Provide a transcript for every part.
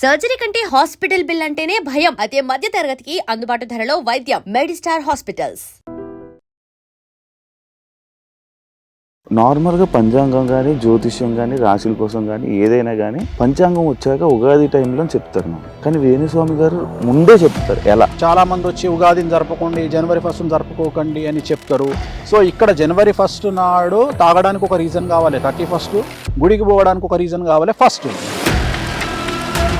Surgery కంటే hospital bill అంటేనే భయం. అదే మధ్య తరగతికి అందుబాటు ధరలో వైద్యం. Medistar hospitals. నార్మల్గా పంచాంగం కానీ జ్యోతిష్యం కానీ రాశుల కోసం కానీ ఏదైనా కానీ పంచాంగం వచ్చాక ఉగాది టైంలో చెప్తారు మనం. కానీ వేణుస్వామి గారు ముందే చెప్తారు. ఎలా చాలా మంది వచ్చి ఉగాదిని జరపకండి, జనవరి 1 జరుపుకోకండి అని చెప్తారు. సో ఇక్కడ జనవరి 1 నాడు తాగడానికి ఒక రీజన్ కావాలి, 31 గుడికి పోవడానికి ఒక రీజన్ కావాలి. ఫస్ట్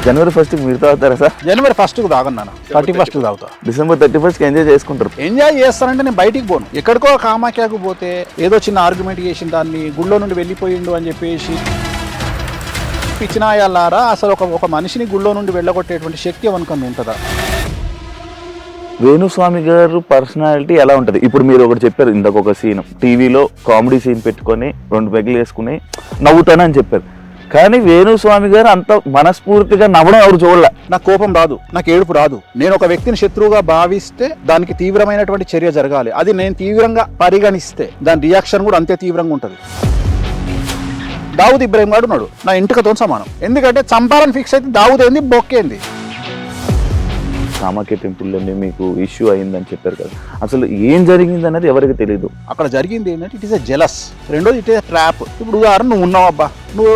జనవరి 1 మీరు తాగుతారా సార్? జనవరి 1 తాగన్నాను, 31 తాగుతా. డిసెంబర్ 31 ఎంజాయ్ చేసుకుంటారు. ఎంజాయ్ చేస్తానంటే నేను బయటికి పోను. ఎక్కడికో కామాఖ్యకు పోతే ఏదో చిన్న ఆర్గ్యుమెంట్ చేసిన దాన్ని గుళ్ళో నుండి వెళ్ళిపోయిండు అని చెప్పేసి పిచ్చినాయాలారా, అసలు ఒక మనిషిని గుళ్ళో నుండి వెళ్ళగొట్టేటువంటి శక్తి ఎవరికన్నా ఉంటుందా? వేణుస్వామి గారు పర్సనాలిటీ ఎలా ఉంటుంది? ఇప్పుడు మీరు ఒకటి చెప్పారు ఇందాక, ఒక సీన్ టీవీలో కామెడీ సీన్ పెట్టుకొని 2 పెగ్గులు వేసుకుని నవ్వుతానని చెప్పారు. కానీ వేణుస్వామి గారు అంత మనస్ఫూర్తిగా నవ్వడం ఎవరు చూడలే. నాకు కోపం రాదు, నాకు ఏడుపు రాదు. నేను ఒక వ్యక్తిని శత్రువుగా భావిస్తే దానికి తీవ్రమైనటువంటి చర్య జరగాలి. అది నేను తీవ్రంగా పరిగణిస్తే దాని రియాక్షన్ కూడా అంతే తీవ్రంగా ఉంటుంది. దావుద్ ఇబ్రాహిం గారు ఉన్నాడు, నా ఇంటికతో సమానం. ఎందుకంటే చంపాలని ఫిక్స్ అయితే దావుద్ ఏంది, బొక్కేంది. కామాఖ్య టెంపుల్లోనే మీకు ఇష్యూ అయిందని చెప్పారు కదా, అసలు ఏం జరిగింది అనేది ఎవరికి తెలియదు. అక్కడ జరిగింది ఏంటంటే ఇట్ ఈస్ ఎ జెలస్. రెండోది ఇట్ ఈస్ ఎ ట్రాప్. ఇప్పుడు ఉదాహరణ నువ్వు ఉన్నావు అబ్బా, నువ్వు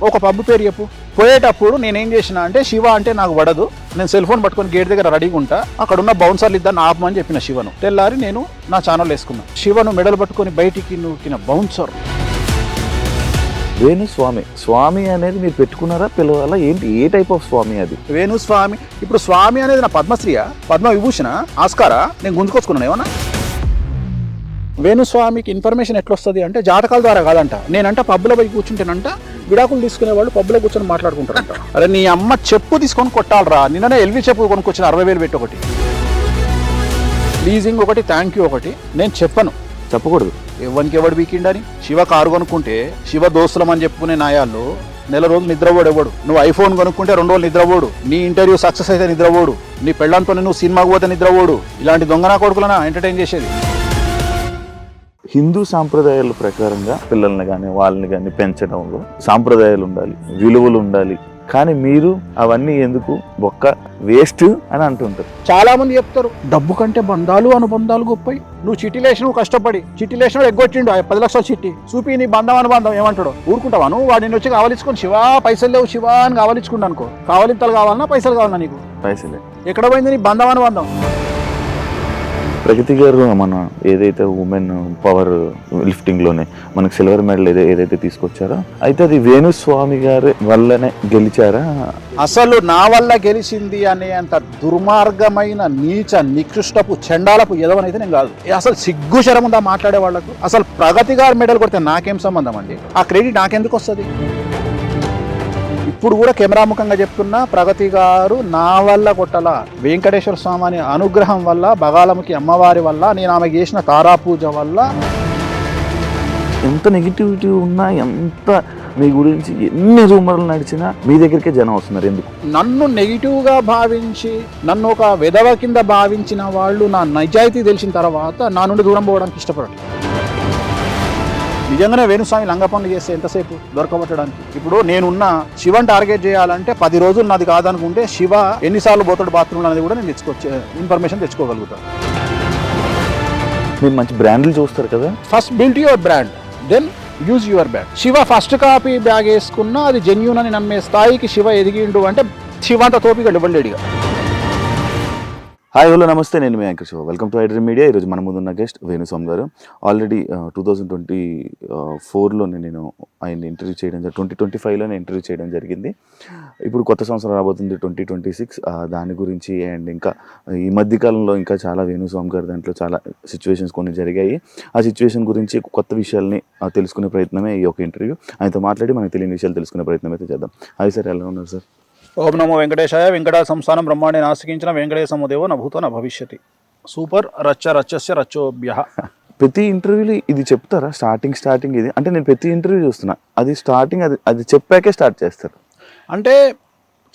ఒక పబ్బు పేరు చెప్పు. పోయేటప్పుడు నేనేం చేసిన అంటే, శివ అంటే నాకు పడదు, నేను సెల్ ఫోన్ పట్టుకొని గేట్ దగ్గర రెడీగా ఉంటా, అక్కడ ఉన్న బౌన్సర్లు ఇద్దరు ఆపమని చెప్పిన శివను. తెల్లారి నేను నా ఛానల్ వేసుకున్నాను. శివను మెడలు పట్టుకొని బయటికి నూకిన బౌన్సర్ వేణుస్వామి. స్వామి అనేది మీరు పెట్టుకున్నారా, పిలవాలా, ఏంటి, ఏ టైప్ ఆఫ్ స్వామి అది? వేణుస్వామి. ఇప్పుడు స్వామి అనేది నా పద్మశ్రీయా, పద్మ విభూషణ, ఆస్కారా? నేను గుంజుకొచ్చుకున్నాను ఏమన్నా? వేణుస్వామికి ఇన్ఫర్మేషన్ ఎట్లా వస్తుంది అంటే జాతకాల ద్వారా కాదంట. నేనంట పబ్బులో పోయి కూర్చుంటేనంట విడాకులు తీసుకునే వాళ్ళు పబ్బులో కూర్చొని మాట్లాడుకుంటారంట. అరే నీ అమ్మ చెప్పు తీసుకొని కొట్టాలరా, నిన్ననే ఎల్వి చెప్పు కొనుక్కొచ్చిన 60,000 పెట్టి ఒకటి, లీజింగ్ ఒకటి, థ్యాంక్ యూ ఒకటి. నేను చెప్పను, చెప్పకూడదు. ఎవరు వీకిండని. శివ కారు కొనుక్కుంటే శివ దోస్తులం అని చెప్పుకునే నాయాళ్ళు నెల రోజులు నిద్రపోడు ఎవడు. నువ్వు ఐఫోన్ కొనుక్కుంటే 2 రోజులు నిద్రపోడు. నీ ఇంటర్వ్యూ సక్సెస్ అయితే నిద్రపోడు. నీ పెళ్ళంతో నువ్వు సినిమాకు పోతే నిద్రపోడు. ఇలాంటి దొంగనా కొడుకులనా ఎంటర్టైన్ చేసేది? హిందూ సాంప్రదాయాల ప్రకారంగా పిల్లల్ని కానీ వాళ్ళని కానీ పెంచడంలో సాంప్రదాయాలు ఉండాలి, విలువలు ఉండాలి. కానీ మీరు అవన్నీ ఎందుకు, ఒక్క వేస్ట్ అని అంటుంటారు. చాలా మంది చెప్తారు డబ్బు కంటే బంధాలు అనుబంధాలు గొప్పయి. నువ్వు చిట్టి లేచి నువ్వు కష్టపడి చిట్టి లేచిన ఎగ్గొట్టిండు 10 లక్షల చిట్టి చూపి నీ బంధం అనుబంధం ఏమంటాడు? ఊరుకుంటావా నువ్వు? వాడిని వచ్చి కావాలించుకొని శివ పైసలు లేవు శివ అని కావాలించుకుంటా అనుకో. కావాలింతలు కావాలన్నా పైసలు కావాలన్నా నీకు? పైసలే. ఎక్కడ పోయింది నీ బంధం అనుబంధం? ప్రగతి గారు మన ఏదైతే ఉమెన్ పవర్ లిఫ్టింగ్లోనే మనకు సిల్వర్ మెడల్ ఏదైతే తీసుకొచ్చారో, అయితే అది వేణుస్వామి గారి వల్లనే గెలిచారా? అసలు నా వల్ల గెలిచింది అనే అంత దుర్మార్గమైన నీచ నికృష్టపు చండాలపు ఎదవనైతే నేను కాదు. అసలు సిగ్గు శరం ఉందా మాట్లాడే వాళ్లకు? అసలు ప్రగతి గారు మెడల్ కొడితే నాకేం సంబంధం అండి? ఆ క్రెడిట్ నాకెందుకు వస్తుంది? ఇప్పుడు కూడా కెమెరాముఖంగా చెప్తున్నా, ప్రగతి గారు నా వల్ల కొట్టలా, వెంకటేశ్వర స్వామి అనుగ్రహం వల్ల, బగాలముఖి అమ్మవారి వల్ల, నేను ఆమె చేసిన తారాపూజ వల్ల. ఎంత నెగిటివిటీ ఉన్నా, ఎంత మీ గురించి ఎన్ని రూమర్లు నడిచినా మీ దగ్గరికే జనం వస్తున్నారు. ఎందుకు? నన్ను నెగిటివ్గా భావించి, నన్ను ఒక వెధవ కింద భావించిన వాళ్ళు నా నిజాయితీ తెలిసిన తర్వాత నా నుండి దూరం పోవడానికి ఇష్టపడట్లేదు. నిజంగానే వేణుస్వామి లంగ పనులు చేస్తే ఎంతసేపు దొరకబట్టడానికి? ఇప్పుడు నేనున్న శివని టార్గెట్ చేయాలంటే 10 రోజులు నాది కాదనుకుంటే శివ ఎన్నిసార్లు పోతాడు బాత్రూమ్ అనేది కూడా నేను ఇన్ఫర్మేషన్ తెచ్చుకోగలుగుతాను. మీరు మంచి బ్రాండ్లు చూస్తారు కదా. First build your brand, then use your brand. Shiva first copy bag వేసుకున్నా అది జెన్యూన్ అని నమ్మే స్థాయికి శివ ఎదిగిండు అంటే శివ అంత తోపిగా ఇవ్వలేడుగా. హాయ్ హలో నమస్తే, నేను మీ anchor Shiva. Welcome to iDream Media. ఈరోజు మన ముందున్న గెస్ట్ వేణుస్వామి గారు. ఆల్రెడీ 2024లోనే నేను ఆయన ఇంటర్వ్యూ చేయడం, 2025లోనే ఇంటర్వ్యూ చేయడం జరిగింది. ఇప్పుడు కొత్త సంవత్సరం రాబోతుంది 2026. దాని గురించి అండ్ ఇంకా ఈ మధ్యకాలంలో ఇంకా చాలా వేణుస్వామి గారి దాంట్లో చాలా సిచ్యువేషన్స్ కొన్ని జరిగాయి. ఆ సిచ్యువేషన్ గురించి కొత్త విషయాల్ని తెలుసుకునే ప్రయత్నమే ఈ యొక్క ఇంటర్వ్యూ. ఆయనతో మాట్లాడి మనకు తెలియని విషయాలు తెలుసుకునే ప్రయత్నం అయితే చేద్దాం. హాయ్ సార్, ఎలా ఉన్నారు సార్? ఓం నమో వెంకటేశాయ. వెంకట సంస్థానం బ్రహ్మాండే నాస్తికించిన వెంకటేశమో దేవో నభూతో నభవిష్యతి. సూపర్. రచ్చస్య రచ్చోభ్య. ప్రతి ఇంటర్వ్యూలో ఇది చెప్తారా? స్టార్టింగ్ ఇది అంటే నేను ప్రతి ఇంటర్వ్యూ చూస్తున్నా, అది స్టార్టింగ్ అది చెప్పాకే స్టార్ట్ చేస్తారు. అంటే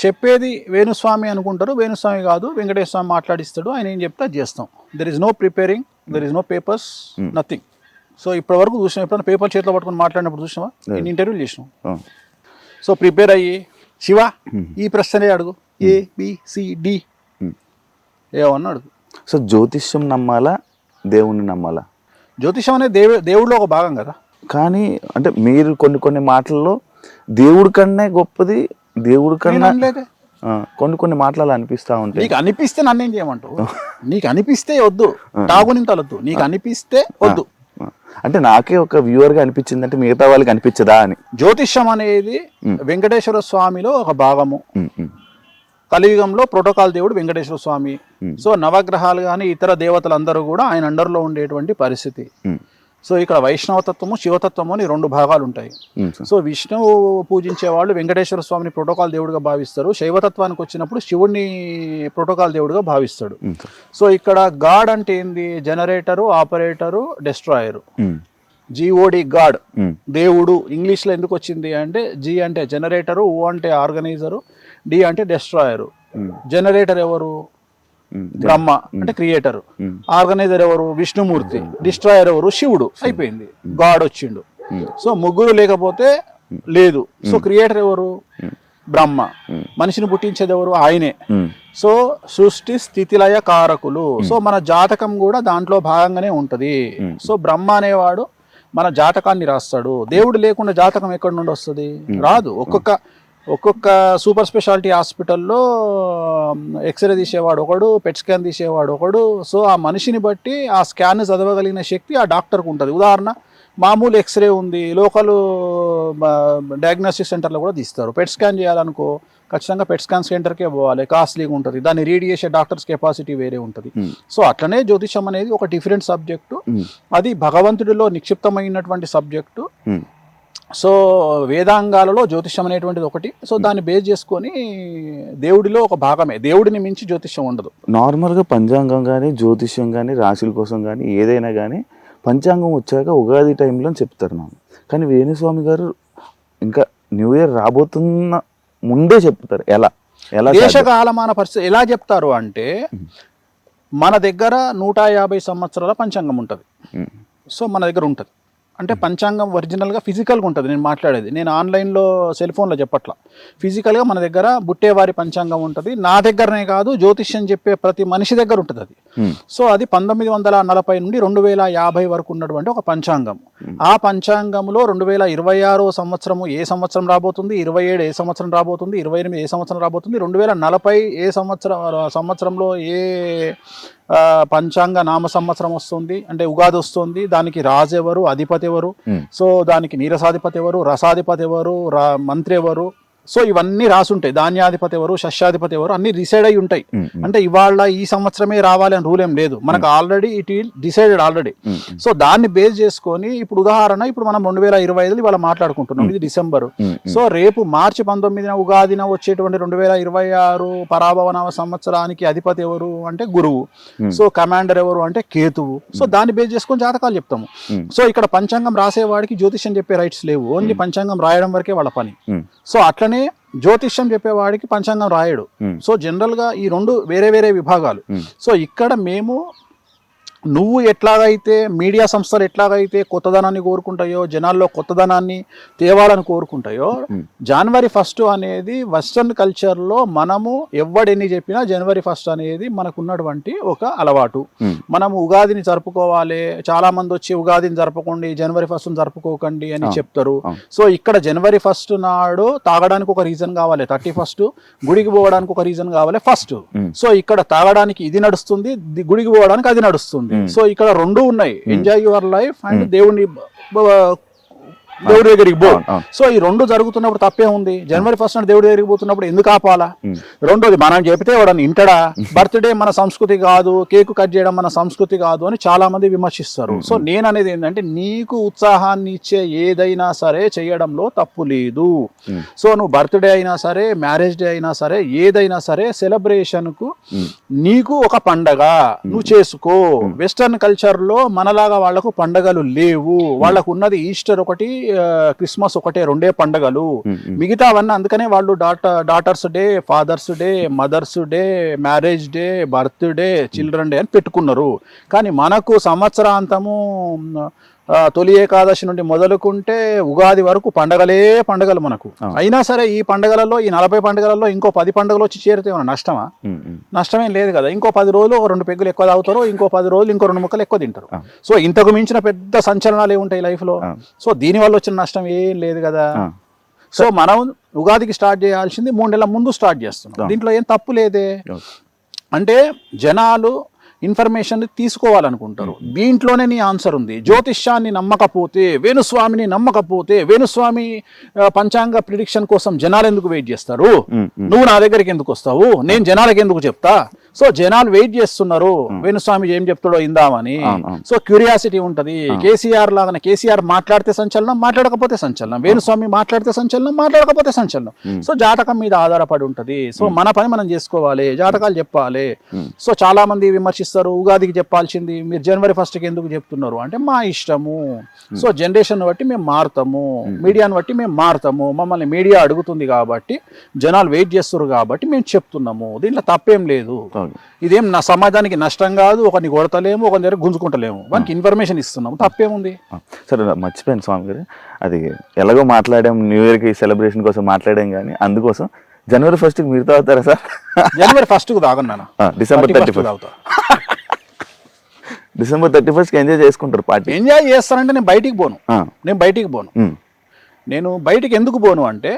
చెప్పేది వేణుస్వామి అనుకుంటారు, వేణుస్వామి కాదు, వెంకటేశ్వర స్వామి మాట్లాడిస్తాడు, ఆయన ఏం చెప్తే అది చేస్తాం. There is no preparing, there is no papers, nothing. So ఇప్పటి వరకు చూసినా, ఎప్పుడైనా పేపర్ చేతిలో పట్టుకొని మాట్లాడినప్పుడు చూసినావా? నేను ఇంటర్వ్యూలు చేసినాం. సో ప్రిపేర్ అయ్యి శివ ఈ ప్రశ్నలే అడుగు, ABCD ఏమన్నా అడుగు. సో జ్యోతిష్యం నమ్మాలా, దేవుణ్ణి నమ్మాలా? జ్యోతిషం అనేది దేవుడిలో ఒక భాగం కదా. కానీ అంటే మీరు కొన్ని మాటల్లో దేవుడి కన్నా గొప్పది, దేవుడి కన్నా కొన్ని మాటలు అలా అనిపిస్తా ఉంటాయి. నీకు అనిపిస్తే నన్నేం చేయమంటావు? నీకు అనిపిస్తే వద్దు, తాగునింతలొద్దు, నీకు అనిపిస్తే వద్దు. అంటే నాకే ఒక వ్యూవర్గా అనిపించింది, అంటే మిగతా వాళ్ళకి అనిపించదా అని. జ్యోతిష్యం అనేది వెంకటేశ్వర స్వామిలో ఒక భాగము. కలియుగంలో ప్రోటోకాల్ దేవుడు వెంకటేశ్వర స్వామి. సో నవగ్రహాలు కానీ ఇతర దేవతలందరూ కూడా ఆయన అండర్లో ఉండేటువంటి పరిస్థితి. సో ఇక్కడ వైష్ణవతత్వము, శివతత్వము అని 2 భాగాలు ఉంటాయి. సో విష్ణువు పూజించే వాళ్ళు వెంకటేశ్వర స్వామిని ప్రోటోకాల్ దేవుడిగా భావిస్తారు. శైవతత్వానికి వచ్చినప్పుడు శివుడిని ప్రోటోకాల్ దేవుడిగా భావిస్తాడు. సో ఇక్కడ గాడ్ అంటే ఏంది? Generator, operator, destroyer. GOD God, దేవుడు. ఇంగ్లీష్లో ఎందుకు వచ్చింది అంటే G అంటే జనరేటరు, O అంటే ఆర్గనైజరు, D అంటే డెస్ట్రాయరు. జనరేటర్ ఎవరు? బ్రహ్మ అంటే క్రియేటర్. ఆర్గనైజర్ ఎవరు? విష్ణుమూర్తి. డిస్ట్రాయర్ ఎవరు? శివుడు. అయిపోయింది, గాడ్ వచ్చిండు. సో ముగ్గురు లేకపోతే లేదు. సో క్రియేటర్ ఎవరు? బ్రహ్మ. మనిషిని పుట్టించేది ఎవరు? ఆయనే. సో సృష్టి స్థితిలయ కారకులు. సో మన జాతకం కూడా దాంట్లో భాగంగానే ఉంటది. సో బ్రహ్మ అనేవాడు మన జాతకాన్ని రాస్తాడు. దేవుడు లేకుండా జాతకం ఎక్కడి నుండి వస్తుంది? రాదు. ఒక్కొక్క సూపర్ స్పెషాలిటీ హాస్పిటల్లో ఎక్స్రే తీసేవాడు ఒకడు, పెట్ స్కాన్ తీసేవాడు ఒకడు. సో ఆ మనిషిని బట్టి ఆ స్కాన్ చదవగలిగిన శక్తి ఆ డాక్టర్కి ఉంటుంది. ఉదాహరణ, మామూలు ఎక్స్రే ఉంది, లోకల్ డయాగ్నోస్టిక్ సెంటర్లో కూడా తీస్తారు. పెట్ స్కాన్ చేయాలనుకో ఖచ్చితంగా పెట్ స్కాన్ సెంటర్కే పోవాలి, కాస్ట్లీగా ఉంటుంది. దాన్ని రీడ్ చేసే డాక్టర్స్ కెపాసిటీ వేరే ఉంటుంది. సో అట్లనే జ్యోతిషం అనేది ఒక డిఫరెంట్ సబ్జెక్టు. అది భగవంతుడిలో నిక్షిప్తమైనటువంటి సబ్జెక్టు. సో వేదాంగాలలో జ్యోతిష్యం అనేటువంటిది ఒకటి. సో దాన్ని బేస్ చేసుకొని దేవుడిలో ఒక భాగమే. దేవుడిని మించి జ్యోతిష్యం ఉండదు. నార్మల్గా పంచాంగం కానీ, జ్యోతిష్యం కానీ, రాశుల కోసం కానీ ఏదైనా కానీ పంచాంగం వచ్చాక ఉగాది టైంలో చెప్తారు నాకు. కానీ వేణుస్వామి గారు ఇంకా న్యూ ఇయర్ రాబోతున్న ముందే చెప్తారు. ఎలా దేశకాలమాన పరిస్థితి ఎలా చెప్తారు అంటే, మన దగ్గర 150 సంవత్సరాల పంచాంగం ఉంటుంది. సో మన దగ్గర ఉంటుంది అంటే పంచాంగం ఒరిజినల్గా ఫిజికల్గా ఉంటుంది. నేను మాట్లాడేది నేను ఆన్లైన్లో సెల్ ఫోన్లో చెప్పట్లా. ఫిజికల్గా మన దగ్గర బుట్టేవారి పంచాంగం ఉంటుంది. నా దగ్గరనే కాదు, జ్యోతిష్యం చెప్పే ప్రతి మనిషి దగ్గర ఉంటుంది అది. సో అది 1940 నుండి 2050 వరకు ఉన్నటువంటి ఒక పంచాంగం. ఆ పంచాంగంలో 2026 సంవత్సరము ఏ సంవత్సరం రాబోతుంది, 27 ఏ సంవత్సరం రాబోతుంది, 28 ఏ సంవత్సరం రాబోతుంది, 2040 ఏ సంవత్సరంలో ఏ పంచాంగ నామ సంవత్సరం వస్తుంది అంటే ఉగాది వస్తుంది. దానికి రాజు ఎవరు, అధిపతి ఎవరు, సో దానికి నీరసాధిపతి ఎవరు, రసాధిపతి ఎవరు, మంత్రి ఎవరు, సో ఇవన్నీ రాసుంటాయి. ధాన్యాధిపతి ఎవరు, శస్యాధిపతి ఎవరు, అన్ని డిసైడ్ అయి ఉంటాయి. అంటే ఇవాళ ఈ సంవత్సరమే రావాలి అని రూల్ ఏం లేదు. మనకు already it'll decided already. So దాన్ని బేస్ చేసుకొని ఇప్పుడు ఉదాహరణ, ఇప్పుడు మనం 2025 ఇవాళ మాట్లాడుకుంటున్నాం, ఇది డిసెంబర్. సో రేపు మార్చి 19న ఉగాదిన వచ్చేటువంటి 2026 పరాభవనామ సంవత్సరానికి అధిపతి ఎవరు అంటే గురువు. సో కమాండర్ ఎవరు అంటే కేతువు. సో దాన్ని బేస్ చేసుకొని జాతకాలు చెప్తాము. సో ఇక్కడ పంచాంగం రాసేవాడికి జ్యోతిష్యం చెప్పే రైట్స్ లేవు. ఓన్లీ పంచాంగం రాయడం వరకే వాళ్ళ పని. సో అట్లనే జ్యోతిష్యం చెప్పేవాడికి పంచాంగం రాయడు. సో జనరల్ గా ఈ 2 వేరే వేరే విభాగాలు. సో ఇక్కడ మేము నువ్వు ఎట్లాగైతే మీడియా సంస్థలు ఎట్లాగైతే కొత్తదనాన్ని కోరుకుంటాయో, జనాల్లో కొత్తదనాన్ని తేవాలని కోరుకుంటాయో, జనవరి 1 అనేది వెస్టర్న్ కల్చర్లో మనము ఎవడెన్ని చెప్పినా జనవరి 1 అనేది మనకు ఉన్నటువంటి ఒక అలవాటు. మనము ఉగాదిని జరుపుకోవాలి, చాలా మంది వచ్చి ఉగాదిని జరపకండి, జనవరి 1 జరుపుకోకండి అని చెప్తారు. సో ఇక్కడ జనవరి 1 నాడు తాగడానికి ఒక రీజన్ కావాలి, 31 గుడికి పోవడానికి ఒక రీజన్ కావాలి ఫస్ట్. సో ఇక్కడ తాగడానికి ఇది నడుస్తుంది, గుడికి పోవడానికి అది నడుస్తుంది. సో ఇక్కడ 2 ఉన్నాయి, ఎంజాయ్ యువర్ లైఫ్ అండ్ దేవుడి దగ్గరికి పో. సో ఈ 2 జరుగుతున్నప్పుడు తప్పే ఉంది. జనవరి 1 నాడు దేవుడి దగ్గరికి పోతున్నప్పుడు ఎందుకు ఆపాలా? 2వది మనం చెప్తే వాడని ఇంటడా? బర్త్డే మన సంస్కృతి కాదు, కేకు కట్ చేయడం మన సంస్కృతి కాదు అని చాలా మంది విమర్శిస్తారు. సో నేను అనేది ఏంటంటే, నీకు ఉత్సాహాన్ని ఇచ్చే ఏదైనా సరే చేయడంలో తప్పు లేదు. సో నువ్వు బర్త్డే అయినా సరే, మ్యారేజ్ డే అయినా సరే, ఏదైనా సరే సెలబ్రేషన్ కు నీకు ఒక పండగ నువ్వు చేసుకో. వెస్టర్న్ కల్చర్ లో మనలాగా వాళ్లకు పండగలు లేవు. వాళ్ళకు ఉన్నది ఈస్టర్ ఒకటి, క్రిస్మస్ ఒకటే, 2 పండుగలు. మిగతా అవన్నీ అందుకనే వాళ్ళు daughter's day, father's day, mother's day, marriage day, birthday, children day అని పెట్టుకున్నారు. కానీ మనకు సంవత్సరాంతము తొలి ఏకాదశి నుండి మొదలుకుంటే ఉగాది వరకు పండగలు మనకు. అయినా సరే ఈ పండగలలో, ఈ 40 పండుగలలో ఇంకో 10 పండుగలు వచ్చి చేరితే ఏమన్నా నష్టమా? నష్టమేం లేదు కదా. ఇంకో 10 రోజులు 2 పెగ్గులు ఎక్కువ తాగుతారు, ఇంకో 10 రోజులు ఇంకో 2 ముక్కలు ఎక్కువ తింటారు. సో ఇంతకు మించిన పెద్ద సంచలనాలు ఏముంటాయి లైఫ్లో? సో దీనివల్ల వచ్చిన నష్టం ఏం లేదు కదా. సో మనం ఉగాదికి స్టార్ట్ చేయాల్సింది 3 నెలల ముందు స్టార్ట్ చేస్తున్నాం. దీంట్లో ఏం తప్పు లేదే. అంటే జనాలు ఇన్ఫర్మేషన్ తీసుకోవాలనుకుంటారు. దీంట్లోనే నీ ఆన్సర్ ఉంది. జ్యోతిష్యాన్ని నమ్మకపోతే, వేణుస్వామిని నమ్మకపోతే, వేణుస్వామి పంచాంగ ప్రిడిక్షన్ కోసం జనాలు ఎందుకు వెయిట్ చేస్తారు? నువ్వు నా దగ్గరికి ఎందుకు వస్తావు? నేను జనాలకి ఎందుకు చెప్తా? సో జనాలు వెయిట్ చేస్తున్నారు వేణుస్వామి ఏం చెప్తాడో ఇందామని. సో క్యూరియాసిటీ ఉంటది. కేసీఆర్ లాగానే, కేసీఆర్ మాట్లాడితే సంచలనం, మాట్లాడకపోతే సంచలనం. వేణుస్వామి మాట్లాడితే సంచలనం, మాట్లాడకపోతే సంచలనం. సో జాతకం మీద ఆధారపడి ఉంటది. సో మన పని మనం చేసుకోవాలి, జాతకాలు చెప్పాలి. సో చాలా మంది విమర్శిస్తారు, ఉగాదికి చెప్పాల్సింది మీరు జనవరి 1కి ఎందుకు చెప్తున్నారు అంటే మా ఇష్టము. సో జనరేషన్ బట్టి మేము మారుతాము, మీడియాను బట్టి మేము మారుతాము. మమ్మల్ని మీడియా అడుగుతుంది కాబట్టి, జనాలు వెయిట్ చేస్తారు కాబట్టి మేము చెప్తున్నాము. దీంట్లో తప్పేం లేదు. ఇదేం నా సమాజానికి నష్టం కాదు. ఒకరిని కొడతలేము, ఒకరి దగ్గర గుంజుకుంటలేము. మనకి ఇన్ఫర్మేషన్ ఇస్తున్నాము, తప్పేముంది? సరే, మర్చిపోయాను స్వామి గారు, అది ఎలాగో మాట్లాడాం, న్యూ ఇయర్కి సెలబ్రేషన్ కోసం మాట్లాడాం, కానీ అందుకోసం జనవరి 1కి మీరు తాగుతారా సార్? జనవరి 1కు తాగను, డిసెంబర్ 31 తాగుతా. డిసెంబర్ 31కి ఎంజాయ్ చేసుకుంటారు పార్టీ. ఎంజాయ్ చేస్తానంటే నేను బయటికి పోను. నేను బయటికి ఎందుకు పోను అంటే,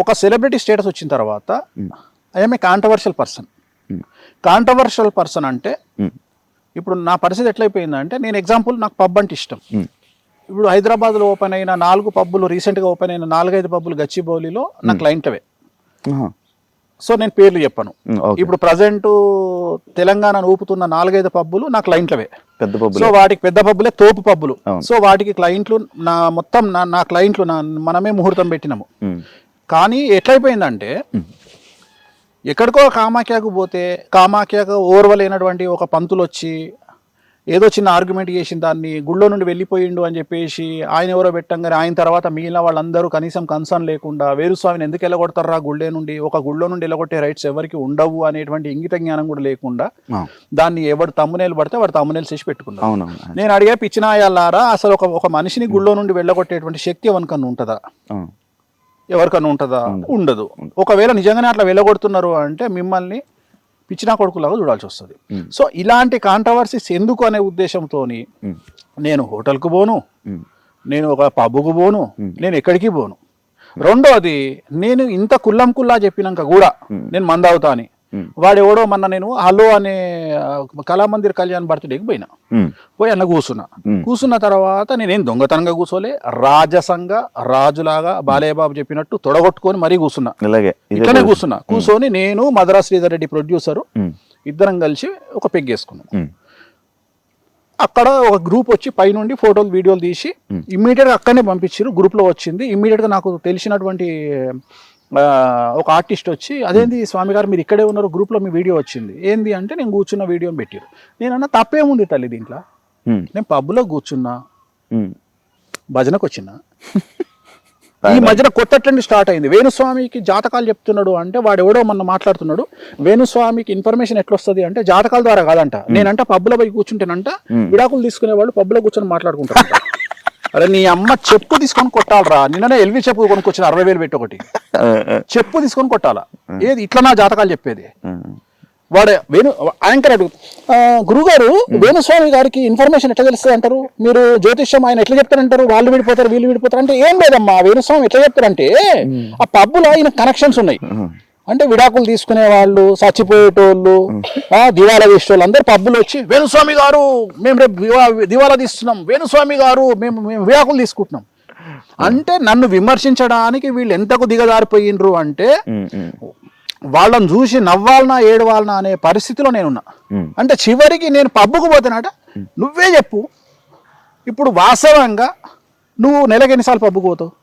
ఒక సెలబ్రిటీ స్టేటస్ వచ్చిన తర్వాత ఐఎమ్ ఏ కాంట్రవర్షియల్ పర్సన్ అంటే, ఇప్పుడు నా పరిస్థితి ఎట్లయిపోయిందంటే, నేను ఎగ్జాంపుల్, నాకు పబ్ అంటే ఇష్టం. ఇప్పుడు హైదరాబాద్లో ఓపెన్ అయిన 4 పబ్బులు, రీసెంట్గా ఓపెన్ అయిన 4-5 పబ్బులు గచ్చిబౌలిలో నా క్లయింట్లవే. సో నేను పేర్లు చెప్పను. ఇప్పుడు ప్రజెంట్ తెలంగాణను ఊపుతున్న 4-5 పబ్బులు నా క్లయింట్లవే. సో వాటికి పెద్ద పబ్బులే తోపు పబ్బులు. సో వాటికి క్లయింట్లు నా క్లయింట్లు మనమే ముహూర్తం పెట్టినాము. కానీ ఎట్లయిపోయిందంటే, ఎక్కడికో కామాఖ్యకు పోతే, కామాఖ్యకు ఓర్వలేనటువంటి ఒక పంతులు వచ్చి ఏదో చిన్న ఆర్గ్యుమెంట్ చేసిన దాన్ని గుళ్ళో నుండి వెళ్ళిపోయిండు అని చెప్పేసి ఆయన ఎవరో పెట్టంగానే, ఆయన తర్వాత మిగిలిన వాళ్ళందరూ కనీసం కన్సర్న్ లేకుండా వేణుస్వామిని ఎందుకు వెళ్ళగొడతారా గుళ్ళే నుండి, ఒక గుళ్ళో నుండి వెళ్ళగొట్టే రైట్స్ ఎవరికి ఉండవు అనేటువంటి ఇంగిత జ్ఞానం కూడా లేకుండా దాన్ని ఎవరు తమ్మునేలు పడితే వాడు తమ్మునేలు చేసి పెట్టుకున్నాను. నేను అడిగే పిచ్చినాయాలారా, అసలు ఒక మనిషిని గుళ్ళో నుండి వెళ్ళగొట్టేటువంటి శక్తి ఎవరికన్నా ఉంటుందా? ఉండదు. ఒకవేళ నిజంగానే అట్లా వెళ్ళగొడుతున్నారు అంటే మిమ్మల్ని పిచ్చినా కొడుకులాగా చూడాల్సి వస్తుంది. సో ఇలాంటి కాంట్రవర్సీస్ ఎందుకు అనే ఉద్దేశంతో నేను హోటల్కు పోను, నేను ఒక పబ్కు పోను, నేను ఎక్కడికి పోను. రెండోది, నేను ఇంత కుల్లా చెప్పినాక కూడా నేను మందావుతా అని వాడెవడో మొన్న నేను హలో అనే కళామందిర్ కళ్యాణ్ బర్త్డేకి పోయి అన్న కూర్చున్న తర్వాత నేనేం దొంగతనంగా కూర్చోలే, రాజసంగా రాజులాగా బాలయ్యబాబు చెప్పినట్టు తొడగొట్టుకొని మరీ కూర్చున్నా. ఇట్లనే కూర్చొని నేను మద్రా శ్రీధర్ రెడ్డి ప్రొడ్యూసరు ఇద్దరం కలిసి ఒక పెగ్గేసుకున్నాం. అక్కడ ఒక గ్రూప్ వచ్చి పైనుండి ఫోటోలు వీడియోలు తీసి ఇమ్మీడియట్గా అక్కడనే పంపించారు. గ్రూప్లో వచ్చింది. ఇమ్మీడియట్గా నాకు తెలిసినటువంటి ఒక ఆర్టిస్ట్ వచ్చి, అదేంది స్వామి గారు మీరు ఇక్కడే ఉన్నారు, గ్రూప్లో మీ వీడియో వచ్చింది ఏంది అంటే, నేను కూర్చున్న వీడియోని పెట్టారు. నేనన్నా తప్పేముంది తల్లి దీంట్లో, నేను పబ్లో కూర్చున్నా, భజనకు వచ్చిన. ఈ మధ్యన కొత్త ట్రెండ్ స్టార్ట్ అయింది. వేణుస్వామికి జాతకాలు చెప్తున్నాడు అంటే వాడు ఎవడో మొన్న మాట్లాడుతున్నాడు. వేణుస్వామికి ఇన్ఫర్మేషన్ ఎట్లా వస్తుంది అంటే జాతకాల ద్వారా కాదంట. నేనంట పబ్లో పోయి కూర్చుంటేనంట విడాకులు తీసుకునే వాళ్ళు పబ్లో కూర్చొని మాట్లాడుకుంటారు. అరే నీ అమ్మ చెప్పు తీసుకొని కొట్టాలరా. నిన్ననే ఎల్వి చెప్పు కొనుక్కొచ్చిన 60,000 పెట్టి ఒకటి చెప్పు తీసుకొని కొట్టాలా. ఏది ఇట్లా నా జాతకాలు చెప్పేది? వాడే యాంకర్ అడుగు, గురుగారు వేణుస్వామి గారికి ఇన్ఫర్మేషన్ ఎట్లా తెలుస్తుంది అంటారు, మీరు జ్యోతిష్యం ఆయన ఎట్లా చెప్తారంటారు, వాళ్ళు విడిపోతారు వీళ్ళు విడిపోతారు అంటే, ఏం లేదమ్మా వేణుస్వామి ఎట్లా చెప్తారంటే ఆ పబ్బులో ఆయన కనెక్షన్స్ ఉన్నాయి. అంటే విడాకులు తీసుకునే వాళ్ళు, చచ్చిపోయేటోళ్ళు, దివాలా తీసేటోళ్ళు అందరూ పబ్బులు వచ్చి వేణుస్వామి గారు మేము రేపు దివాలా తీస్తున్నాం, వేణుస్వామి గారు మేము విడాకులు తీసుకుంటున్నాం అంటే, నన్ను విమర్శించడానికి వీళ్ళు ఎంతకు దిగజారిపోయిండ్రు అంటే, వాళ్ళని చూసి నవ్వాలనా ఏడవాలనా అనే పరిస్థితిలో నేనున్నా. అంటే చివరికి నేను పబ్బుకు పోతానట, నువ్వే చెప్పు ఇప్పుడు వాస్తవంగా నువ్వు నెలకి ఎన్నిసార్లు పబ్బుకు పోతావు?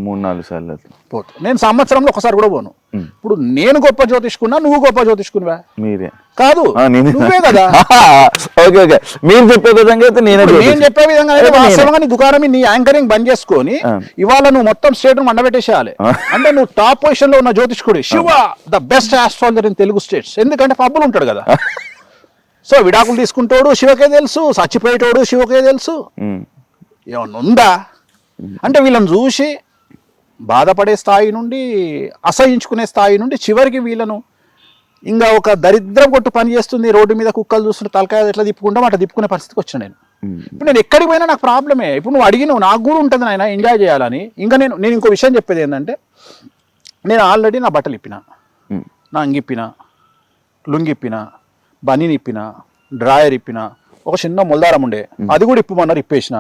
3-4 సార్లు పోతావు. నేను సంవత్సరంలో ఒకసారి కూడా పోను. ఇప్పుడు నేను గొప్ప జ్యోతిష్కున్నా, నువ్వు గొప్ప జ్యోతిష్కునివా? మీరే కాదు, నువ్వే కదా. మీరు చెప్పే విధంగా అయితే నేను చెప్పే విధంగా అయితే వాస్తవంగా నీ దుకాణం, నీ యాంకరింగ్ బంద్ చేసుకొని ఇవాళ నువ్వు మొత్తం స్టేట్ మండబెట్టేసేయాలి. అంటే నువ్వు టాప్ పొజిషన్ లో ఉన్న జ్యోతిష్కుడు, Shiva the best astrologer in Telugu states. ఎందుకంటే పబ్బులు ఉంటాడు కదా. సో విడాకులు తీసుకుంటాడు శివకే తెలుసు, చచ్చిపోయేటోడు శివకే తెలుసు. ఏమన్నా ఉందా అంటే వీళ్ళని చూసి బాధపడే స్థాయి నుండి అసహించుకునే స్థాయి నుండి చివరికి వీళ్ళను ఇంకా ఒక దరిద్రం కొట్టు పని చేస్తుంది, రోడ్డు మీద కుక్కలు చూస్తుంటే తలకాయ ఎట్లా తిప్పుకుంటాం అట్లా తిప్పుకునే పరిస్థితికి వచ్చాను నేను. ఇప్పుడు నేను ఎక్కడికి పోయినా నాకు ప్రాబ్లమే. ఇప్పుడు నువ్వు అడిగినావు నాకు కూడా ఉంటుంది నాయన ఎంజాయ్ చేయాలని. ఇంకా నేను ఇంకో విషయం చెప్పేది ఏంటంటే నేను ఆల్రెడీ నా బట్టలు ఇప్పిన, నా అంగిప్పిన, లుంగిప్పిన, బనీని ఇప్పిన, డ్రాయర్ ఇప్పిన, ఒక చిన్న మొల్దారం ఉండే అది కూడా ఇప్పమన్నారు ఇప్పేసిన.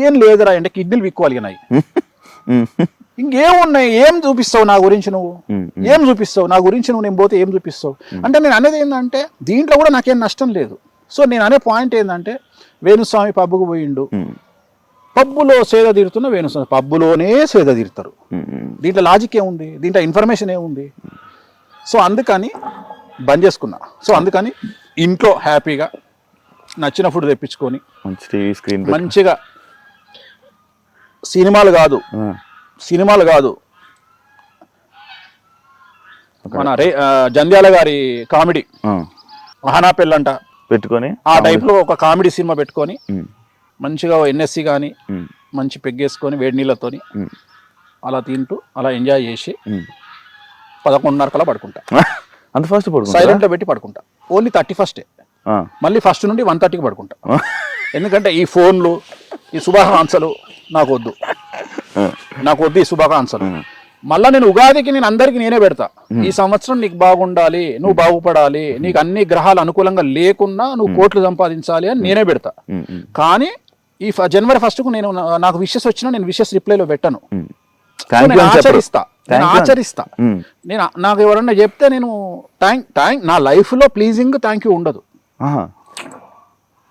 ఏం లేదురా అంటే కిడ్నీలు విక్కువలిగినాయి. ఇంకేమున్నాయి? ఏం చూపిస్తావు నా గురించి నువ్వు? ఏం చూపిస్తావు నా గురించి నువ్వు? నేను పోతే ఏం చూపిస్తావు అంటే నేను అనేది ఏంటంటే దీంట్లో కూడా నాకేం నష్టం లేదు. సో నేను అనే పాయింట్ ఏంటంటే వేణుస్వామి పబ్బుకు పోయిండు, పబ్బులో సేద తీరుతున్న వేణుస్వామి పబ్బులోనే సేద తీరుతారు. దీంట్లో లాజిక్ ఏముంది? దీంట్లో ఇన్ఫర్మేషన్ ఏముంది? సో అందుకని బంద్ చేసుకున్నా. సో అందుకని ఇంట్లో హ్యాపీగా నచ్చిన ఫుడ్ తెప్పించుకొని మంచిగా సినిమాలు కాదు మన జంధ్యాల గారి కామెడీ ఆహనా పెళ్ళంట పెట్టుకొని ఆ టైప్ లో ఒక కామెడీ సినిమా పెట్టుకొని మంచిగా ఎన్ఎస్సి కానీ మంచి పెగ్గేసుకొని వేడి నీళ్ళతోని అలా తింటూ అలా ఎంజాయ్ చేసి 11:30 కల్లా పడుకుంటా. అంత ఫస్ట్ సైలెంట్ లో పెట్టి పడుకుంటా. ఓన్లీ 31st మళ్ళీ ఫస్ట్ నుండి 1:30కి పడుకుంటా. ఎందుకంటే ఈ ఫోన్లు ఈ శుభాకాంక్షలు నాకు వద్దు ఈ శుభాకాంక్షలు. మళ్ళా నేను ఉగాదికి నేను అందరికి నేనే పెడతా, ఈ సంవత్సరం నీకు బాగుండాలి, నువ్వు బాగుపడాలి, నీకు అన్ని గ్రహాలు అనుకూలంగా లేకున్నా నువ్వు కోట్లు సంపాదించాలి అని నేనే పెడతా. కానీ ఈ January 1st నేను నాకు విషెస్ వచ్చినా నేను విషెస్ రిప్లైలో పెట్టను. ఆచరిస్తా. నేను నాకు ఎవరన్నా చెప్తే నేను థ్యాంక్ నా లైఫ్ లో ప్లీజింగ్ థ్యాంక్ యూ ఉండదు.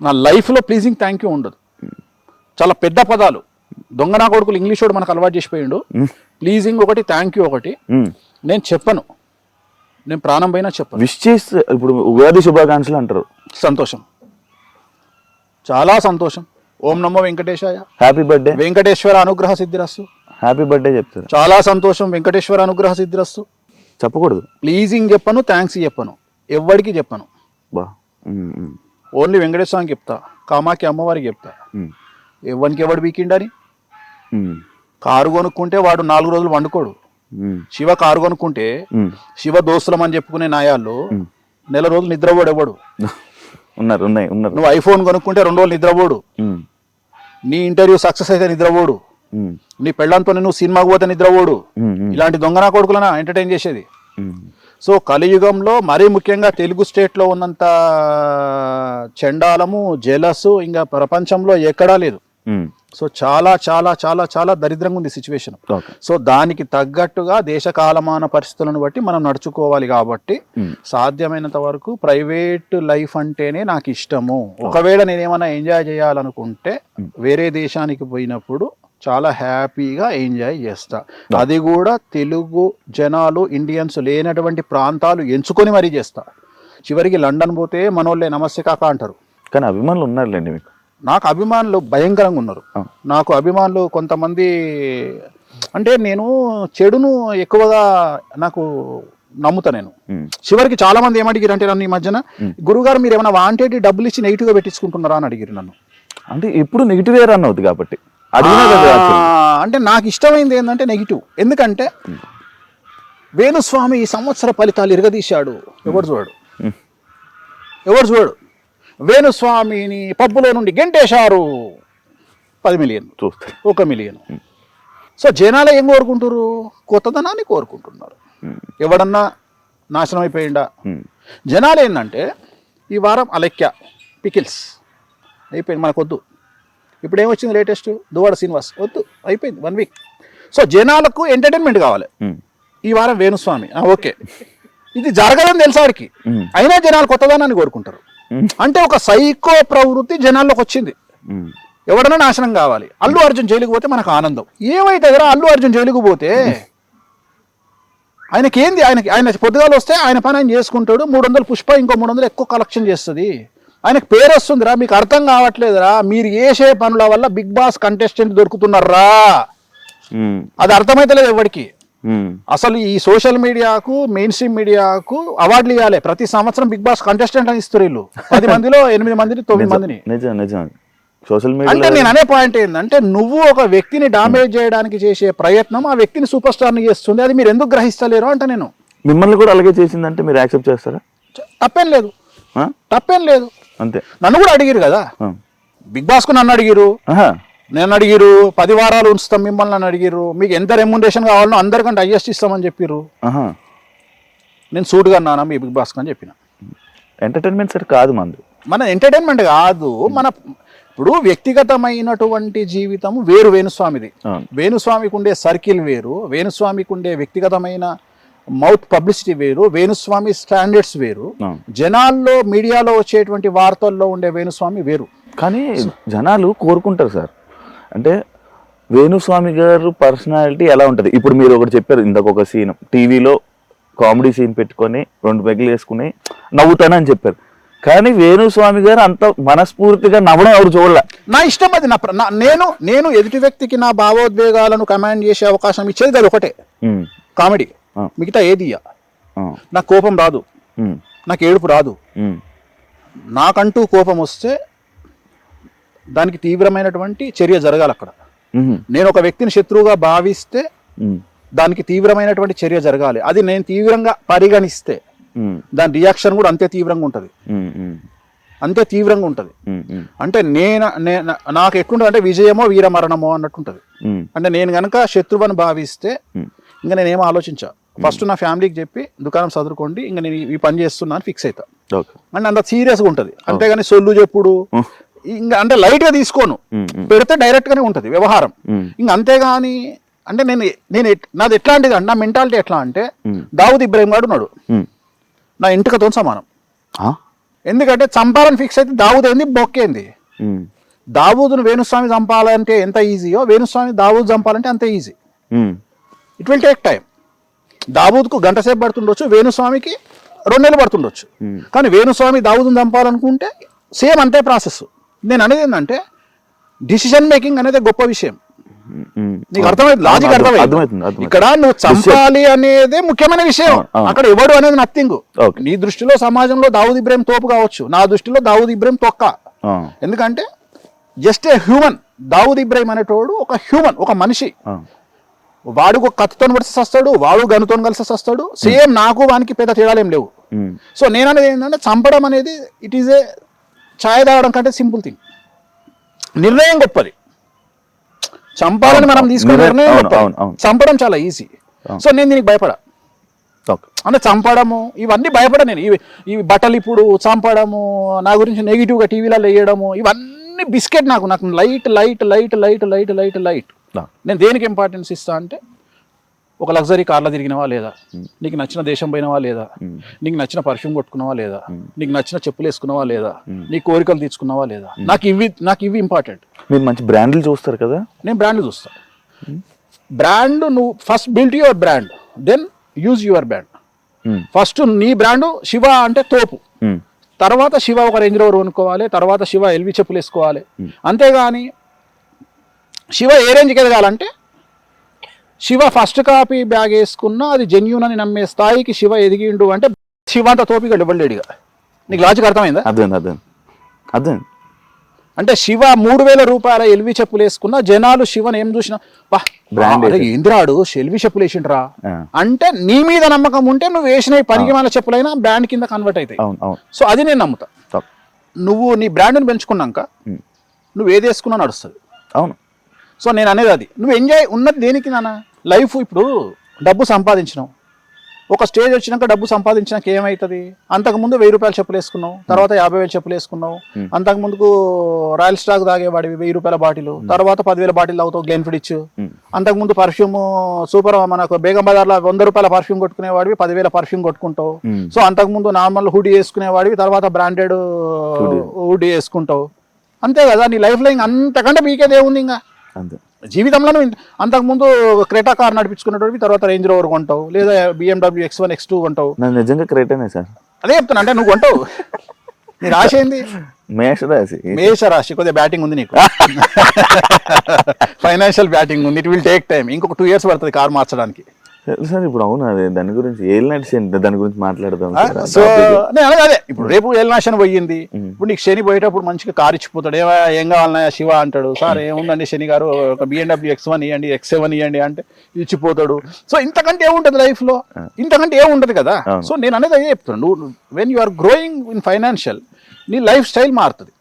నా లైఫ్ లో ప్లీజింగ్ థ్యాంక్ యూ ఉండదు. చాలా పెద్ద పదాలు దొంగ నా కొడుకులు ఇంగ్లీష్ వాడు మనకు అలవాటు చేసిపోయిండు. ప్లీజింగ్ ఒకటి, థ్యాంక్ యూ ఒకటి నేను చెప్పను. నేను ప్రాణం పైన చెప్పను. విష్ చేస్తే ఇప్పుడు ఉగాది శుభాకాంక్షలు అంటారు. సంతోషం, చాలా సంతోషం. ఓం నమో వెంకటేశాయ, హ్యాపీ బర్త్డే, వెంకటేశ్వర అనుగ్రహ సిద్ధిరస్తు. హ్యాపీ బర్త్డే చెప్తారు. చాలా సంతోషం, వెంకటేశ్వర అనుగ్రహ సిద్ధిరస్తు. చెప్పకూడదు. ప్లీజింగ్ చెప్పను, థ్యాంక్స్ చెప్పను, ఎవ్వడికి చెప్పను. ఓన్లీ వెంకటేశ్వరానికి చెప్తా, కామాఖ్య అమ్మవారికి చెప్తా. ఎవరికి ఎవడు వీకిండని. కారు కొనుక్కుంటే వాడు 4 రోజులు వండుకోడు. శివ కారు కొనుక్కుంటే శివ దోస్తులం అని చెప్పుకునే నాయాళ్ళు 1 నెల రోజులు నిద్రపోడు ఎవడు. ఉన్నారు. నువ్వు ఐఫోన్ కొనుక్కుంటే 2 రోజులు నిద్రపోడు. నీ ఇంటర్వ్యూ సక్సెస్ అయితే నిద్రపోడు. నీ పెళ్ళంతో నువ్వు సినిమాకు పోతే నిద్రపోడు. ఇలాంటి దొంగనా కొడుకులనా ఎంటర్టైన్ చేసేది. సో కలియుగంలో మరీ ముఖ్యంగా తెలుగు స్టేట్లో ఉన్నంత చండాలము, జెలసు ఇంకా ప్రపంచంలో ఎక్కడా లేదు. సో చాలా చాలా చాలా చాలా దరిద్రంగా ఉంది సిచ్యువేషన్. సో దానికి తగ్గట్టుగా దేశ కాలమాన పరిస్థితులను బట్టి మనం నడుచుకోవాలి. కాబట్టి సాధ్యమైనంత వరకు ప్రైవేట్ లైఫ్ అంటేనే నాకు ఇష్టము. ఒకవేళ నేనేమన్నా ఎంజాయ్ చేయాలనుకుంటే వేరే దేశానికి పోయినప్పుడు చాలా హ్యాపీగా ఎంజాయ్ చేస్తా. అది కూడా తెలుగు జనాలు, ఇండియన్స్ లేనటువంటి ప్రాంతాలు ఎంచుకొని మరీ చేస్తా. చివరికి లండన్ పోతే మనోళ్ళే నమస్తే కాక అంటారు. కానీ అభిమానులు ఉన్నారులేండి మీకు. నాకు అభిమానులు భయంకరంగా ఉన్నారు. నాకు అభిమానులు కొంతమంది అంటే నేను చెడును ఎక్కువగా నాకు నమ్ముతా. నేను చివరికి చాలా మంది ఏమడిగారు అంటే నన్ను ఈ మధ్యన, గురుగారు మీరు ఏమైనా వాంటెడ్ డబ్బులు ఇచ్చి నెగిటివ్గా పెట్టించుకుంటున్నారా అని అడిగారు నన్ను. అంటే ఇప్పుడు నెగిటివ్ రన్ అవుతుంది కాబట్టి అంటే నాకు ఇష్టమైంది ఏంటంటే నెగిటివ్. ఎందుకంటే వేణుస్వామి ఈ సంవత్సర ఫలితాలు ఇరగదీశాడు. ఎవరు చూడు వేణుస్వామిని పబ్బులో నుండి గెంటేశారు. 10 మిలియన్, 1 మిలియన్. సో జనాలు ఏం కోరుకుంటారు? కొత్తదనాన్ని కోరుకుంటున్నారు. ఎవడన్నా నాశనం అయిపోయిందా? జనాలు ఏంటంటే ఈ వారం అలెక్య పికిల్స్ అయిపోయింది, మనకు వద్దు. ఇప్పుడు ఏమొచ్చింది లేటెస్ట్? దువ్వాడ శ్రీనివాస్ వద్దు, అయిపోయింది 1 వీక్. సో జనాలకు ఎంటర్టైన్మెంట్ కావాలి. ఈ వారం వేణుస్వామి, ఓకే. ఇది జరగదని తెలుసాడికి, అయినా జనాలు కొత్తదనాన్ని కోరుకుంటారు. అంటే ఒక సైకో ప్రవృత్తి జనాల్లోకి వచ్చింది. ఎవడన్నా నాశనం కావాలి. అల్లు అర్జున్ జైలుకు పోతే మనకు ఆనందం. ఏమైతే అల్లు అర్జున్ జైలుకు పోతే ఆయనకేంది? ఆయన పొద్దుగాలు వస్తే ఆయన పని ఆయన చేసుకుంటాడు. 300 పుష్ప, ఇంకో 300 ఎక్కువ కలెక్షన్ చేస్తుంది. ఆయనకు పేరు వస్తుందిరా. మీకు అర్థం కావట్లేదురా. మీరు చేసే పనుల వల్ల బిగ్ బాస్ కంటెస్టెంట్ దొరుకుతున్నారా? అది అర్థమైతలేదు ఎవరికి. అసలు ఈ సోషల్ మీడియాకు మెయిన్ స్ట్రీమ్ మీడియాకు అవార్డులు ఇవ్వాలి. ప్రతి సంవత్సరం బిగ్ బాస్ కంటెస్టెంట్ అని ఇస్తారు వీళ్ళు. 10 మందిలో 8 మందిని 9 మందిని. నిజం సోషల్ అంటే మీడియా నేను అనే పాయింట్ ఏంటంటే నువ్వు ఒక వ్యక్తిని డామేజ్ చేయడానికి చేసే ప్రయత్నం ఆ వ్యక్తిని సూపర్ స్టార్ ని చేస్తుంది. అది మీరు ఎందుకు గ్రహిస్తలేరు అంటే నేను మిమ్మల్ని కూడా అలాగే చేసిందంటే మీరు యాక్సెప్ట్ చేస్తారా? తప్పేం లేదు అంతే. నన్ను కూడా అడిగిరు కదా బిగ్ బాస్ కు, నన్ను అడిగిరు, నేను అడిగిరు 10 వారాలు ఉంచుతాం మిమ్మల్ని అని అడిగిరు. మీకు ఎంత రెమ్యునరేషన్ కావాలనో అందరికంటే హైయెస్ట్ ఇస్తామని చెప్పిర్రు. నేను సూటుగా అన్నానా మీ బిగ్ బాస్ అని చెప్పిన. ఎంటర్టైన్మెంట్ సెట్ కాదు మన ఎంటర్టైన్మెంట్ కాదు, మన ఇప్పుడు వ్యక్తిగతమైనటువంటి జీవితం వేరు వేణుస్వామిది. వేణుస్వామికి ఉండే సర్కిల్ వేరు, వేణుస్వామికి ఉండే వ్యక్తిగతమైన మౌత్ పబ్లిసిటీ వేరు, వేణుస్వామి స్టాండర్డ్స్ వేరు, జనాల్లో మీడియాలో వచ్చేటువంటి వార్తల్లో ఉండే వేణుస్వామి వేరు. కానీ జనాలు కోరుకుంటారు సార్, అంటే వేణుస్వామి గారు పర్సనాలిటీ ఎలా ఉంటుంది. ఇప్పుడు మీరు ఒకటి చెప్పారు ఇందాక, ఒక సీన్ టీవీలో కామెడీ సీన్ పెట్టుకొని 2 పెగ్గులు వేసుకుని నవ్వుతానని చెప్పారు. కానీ వేణుస్వామి గారు అంత మనస్ఫూర్తిగా నవ్వడం ఎవరు చూడలే. నా ఇష్టం అది. నేను ఎదుటి వ్యక్తికి నా భావోద్వేగాలను కమాండ్ చేసే అవకాశం ఇచ్చేది అది ఒకటే, కామెడీ. మిగతా ఏది నాకు కోపం రాదు, నాకు ఏడుపు రాదు. నాకంటూ కోపం వస్తే దానికి తీవ్రమైనటువంటి చర్య జరగాలి అక్కడ. నేను ఒక వ్యక్తిని శత్రువుగా భావిస్తే దానికి తీవ్రమైనటువంటి చర్య జరగాలి. అది నేను తీవ్రంగా పరిగణిస్తే దాని రియాక్షన్ కూడా అంతే తీవ్రంగా ఉంటుంది. అంటే నాకు ఎట్లుంటుంది అంటే విజయమో వీరమరణమో అన్నట్టుంటది. అంటే నేను గనక శత్రువుని భావిస్తే ఇంకా నేనేమో ఆలోచించా, ఫస్ట్ నా ఫ్యామిలీకి చెప్పి దుకాణం చదువుకోండి, ఇంకా నేను ఈ పని చేస్తున్నా అని ఫిక్స్ అవుతా. అంటే అంత సీరియస్గా ఉంటుంది. అంతేగాని సొల్లు చెప్పుడు ఇంకా అంటే లైట్ గా తీసుకోను, పెడితే డైరెక్ట్ గానే ఉంటది వ్యవహారం. ఇంకా అంతేగాని అంటే నాది ఎట్లాంటిది అంటే, నా మెంటాలిటీ ఎట్లా అంటే, దావుద్ ఇబ్రాహిం గారు ఉన్నాడు, నా ఇంటికతో సమానం. ఎందుకంటే చంపాలని ఫిక్స్ అయితే దావుద్ ఏంది బొక్కేంది. దావూదును వేణుస్వామి చంపాలంటే ఎంత ఈజీయో వేణుస్వామి దావూద్ చంపాలంటే అంతే easy. It will take time. దావూద్కు గంట సేపు పడుతుండొచ్చు, వేణుస్వామికి 2 నెలలు పడుతుండొచ్చు. కానీ వేణుస్వామి దావూదును చంపాలనుకుంటే సేమ్ అంతే ప్రాసెస్. నేను అనేది ఏంటంటే డిసిషన్ మేకింగ్ అనేది గొప్ప విషయం. నీకు అర్థమైంది, లాజిక్ అర్థమైంది. ఇక్కడ నువ్వు చంపాలి అనేది ముఖ్యమైన విషయం, అక్కడ ఎవడు అనేది నథింగ్. నీ దృష్టిలో సమాజంలో దావూద్ ఇబ్రాహిం తోపు కావచ్చు, నా దృష్టిలో దావూద్ ఇబ్రాహిం తొక్క. ఎందుకంటే just a human. Dawood Ibrahim అనేటోడు ఒక హ్యూమన్, ఒక మనిషి. వాడు ఒక కత్తితో కలిసి వస్తాడు, వాడు గనుతో కలిసి వస్తాడు. సేమ్ నాకు వానికి పెద్ద తేడాలు ఏం లేవు. సో నేను అనేది ఏంటంటే చంపడం అనేది ఇట్ ఈజ్ ఏ ఛాయ్ తాగడం కంటే సింపుల్ థింగ్. నిర్ణయం గొప్పది, చంపాలని మనం తీసుకునే నిర్ణయం గొప్పది, చంపడం చాలా ఈజీ. సో నేను దీనికి భయపడా. అంటే చంపడము ఇవన్నీ భయపడ నేను. ఇవి బట్టలు ఇప్పుడు చంపడము, నా గురించి నెగిటివ్గా టీవీలలో వేయడము, ఇవన్నీ బిస్కెట్. నాకు light light light light light light light. నేను దేనికి ఇంపార్టెన్స్ ఇస్తా అంటే, ఒక లగ్జరీ కార్లో తిరిగినవా లేదా, నీకు నచ్చిన దేశం పోయినవా లేదా, నీకు నచ్చిన పర్ఫ్యూమ్ కొట్టుకున్నావా లేదా, నీకు నచ్చిన చెప్పులు వేసుకున్నావా లేదా, నీ కోరికలు తీర్చుకున్నావా లేదా, నాకు ఇవి ఇంపార్టెంట్. మీరు మంచి బ్రాండ్లు చూస్తారు కదా. నేను బ్రాండ్లు చూస్తాను. బ్రాండ్ నువ్వు first build your brand, then use your brand. First నీ బ్రాండ్ శివ అంటే తోపు, తర్వాత శివ ఒక రేంజ్ రోవర్ కొనుక్కోవాలి, తర్వాత శివ ఎల్వి చెప్పులు వేసుకోవాలి. అంతేగాని శివ ఏ రేంజ్కి ఎదగాలంటే, శివ ఫస్ట్ కాపీ బ్యాగ్ వేసుకున్నా అది జెన్యూన్ అని నమ్మే స్థాయికి శివ ఎదిగిండు అంటే శివ అంత తోపిగా ఇవ్వలేడుగా. నీకు లాజిక్ అర్థమైందా? అర్థం. అంటే శివ 3,000 రూపాయల ఎల్వి చెప్పులు వేసుకున్నా జనాలు శివను ఏం చూసినా ఏంద్రాడు ఎల్వి చెప్పులు వేసిండ్రా అంటే, నీ మీద నమ్మకం ఉంటే నువ్వు వేసిన పనికి మాల చెప్పులైనా బ్రాండ్ కింద కన్వర్ట్ అవుతాయి. సో అది నేను నమ్ముతా. నువ్వు నీ బ్రాండ్ని పెంచుకున్నాక నువ్వు ఏది వేసుకున్నా నడుస్తుంది. అవును. సో నేను అనేది అది. నువ్వు ఎంజాయ్ ఉన్నది దేనికి నాన్న? లైఫ్. ఇప్పుడు డబ్బు సంపాదించినావు, ఒక స్టేజ్ వచ్చినాక డబ్బు సంపాదించినాక ఏమవుతుంది? అంతకుముందు 1,000 రూపాయల చెప్పులు వేసుకున్నావు, తర్వాత 50,000 చెప్పులు వేసుకున్నావు. అంతకుముందుకు రాయల్ స్టాక్ తాగేవాడివి 1,000 రూపాయల బాటిల్, తర్వాత 10,000 బాటిల్ తాగుతావు గ్లెన్ఫిడిచ్. అంతకుముందు పర్ఫ్యూమ్ సూపర్, మనకు బేగం బజార్లో 100 రూపాయల పర్ఫ్యూమ్ కొట్టుకునేవాడివి 10,000 పర్ఫ్యూమ్ కొట్టుకుంటావు. సో అంతకుముందు నార్మల్ హుడీ వేసుకునేవాడివి, తర్వాత బ్రాండెడ్ హుడీ వేసుకుంటావు. అంతే కదా. నీ లైఫ్ లో అంతకంటే మీకేది ఏముంది ఇంకా జీవితంలో? అంతకుముందు క్రెటా కార్ నడిపించుకునేటోడివి, తర్వాత రేంజ్ రోవర్ కొంటావు, లేదా BMW X1 X2 కొంటావు. నిజంగా క్రెటానే సార్. అదే చెప్తున్నా, అంటే నువ్వు కొంటావు. నీ రాశి ఏంది? మేషరాశి. కొద్దిగా బ్యాటింగ్ ఉంది నీకు, ఫైనాన్షియల్ బ్యాటింగ్ ఉంది. It will take time. ఇంకొక 2 years పడుతుంది కార్ మార్చడానికి. సార్ ఇప్పుడు అవును అదే దాని గురించి ఏలినాటి దాని గురించి మాట్లాడదాం సార్. సో నేను అనేది అదే, ఇప్పుడు రేపు ఏలినాశనం పోయింది, ఇప్పుడు నీకు శని పోయేటప్పుడు మంచిగా కారు ఇచ్చిపోతాడు, ఏం కావాలన్నా శివ అంటాడు, సార్ ఏముందండి శని గారు ఒక BMW X1 ఇవ్వండి, X7 ఇవ్వండి అంటే ఇచ్చిపోతాడు. సో ఇంతకంటే ఏముంటది లైఫ్ లో, ఇంతకంటే ఏముంటది కదా. సో నేను అనేది అదే చెప్తున్నాను, నువ్వు when you are growing in financial నీ లైఫ్ స్టైల్ మారుతుంది.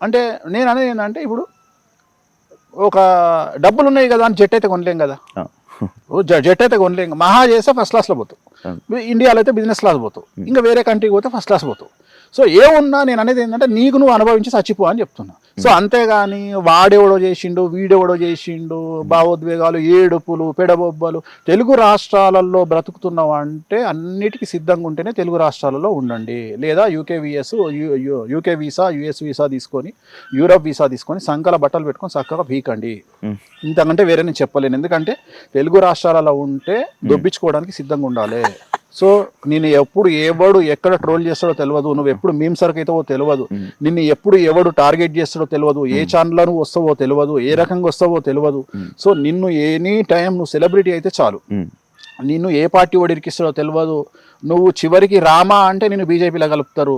అంటే నేను అనేది ఏంటంటే ఇప్పుడు ఒక డబ్బులు ఉన్నాయి కదా అని జెట్ అయితే కొనలేం కదా, జెట్ అయితే కొనలేం, మహా చేస్తే ఫస్ట్ క్లాస్లో పోతావు, ఇండియాలో అయితే బిజినెస్ క్లాస్ పోతావు, ఇంకా వేరే కంట్రీకి పోతే ఫస్ట్ క్లాస్ పోతావు. సో ఏమున్నా నేను అనేది ఏంటంటే నీకు నువ్వు అనుభవించి చచ్చిపో అని చెప్తున్నా. సో అంతేగాని వాడెవడో చేసిండు వీడెవడో చేసిండు భావోద్వేగాలు ఏడుపులు పెడబొబ్బలు. తెలుగు రాష్ట్రాలలో బ్రతుకుతున్నావు అంటే అన్నిటికీ సిద్ధంగా ఉంటేనే తెలుగు రాష్ట్రాలలో ఉండండి, లేదా యూకే వీసా US వీసా తీసుకొని యూరప్ వీసా తీసుకొని సంకల బట్టలు పెట్టుకొని చక్కగా పీకండి. ఇంతకంటే వేరే నేను చెప్పలేను, ఎందుకంటే తెలుగు రాష్ట్రాలలో ఉంటే దొబ్బించుకోవడానికి సిద్ధంగా ఉండాలి. సో నేను ఎప్పుడు ఎవడు ఎక్కడ ట్రోల్ చేస్తాడో తెలియదు, నువ్వు ఎప్పుడు మీమ్ సరుకు అవుతావో తెలియదు, నిన్ను ఎప్పుడు ఎవడు టార్గెట్ చేస్తాడో తెలియదు, ఏ ఛానల్లో నువ్వు వస్తావో తెలియదు, ఏ రకంగా వస్తావో తెలియదు. సో నిన్ను ఎనీ టైం నువ్వు సెలబ్రిటీ అయితే చాలు, నిన్ను ఏ పార్టీ వాడు ఇరికిస్తాడో తెలియదు. నువ్వు చివరికి రామా అంటే నిన్ను బీజేపీలో కలుపుతారు,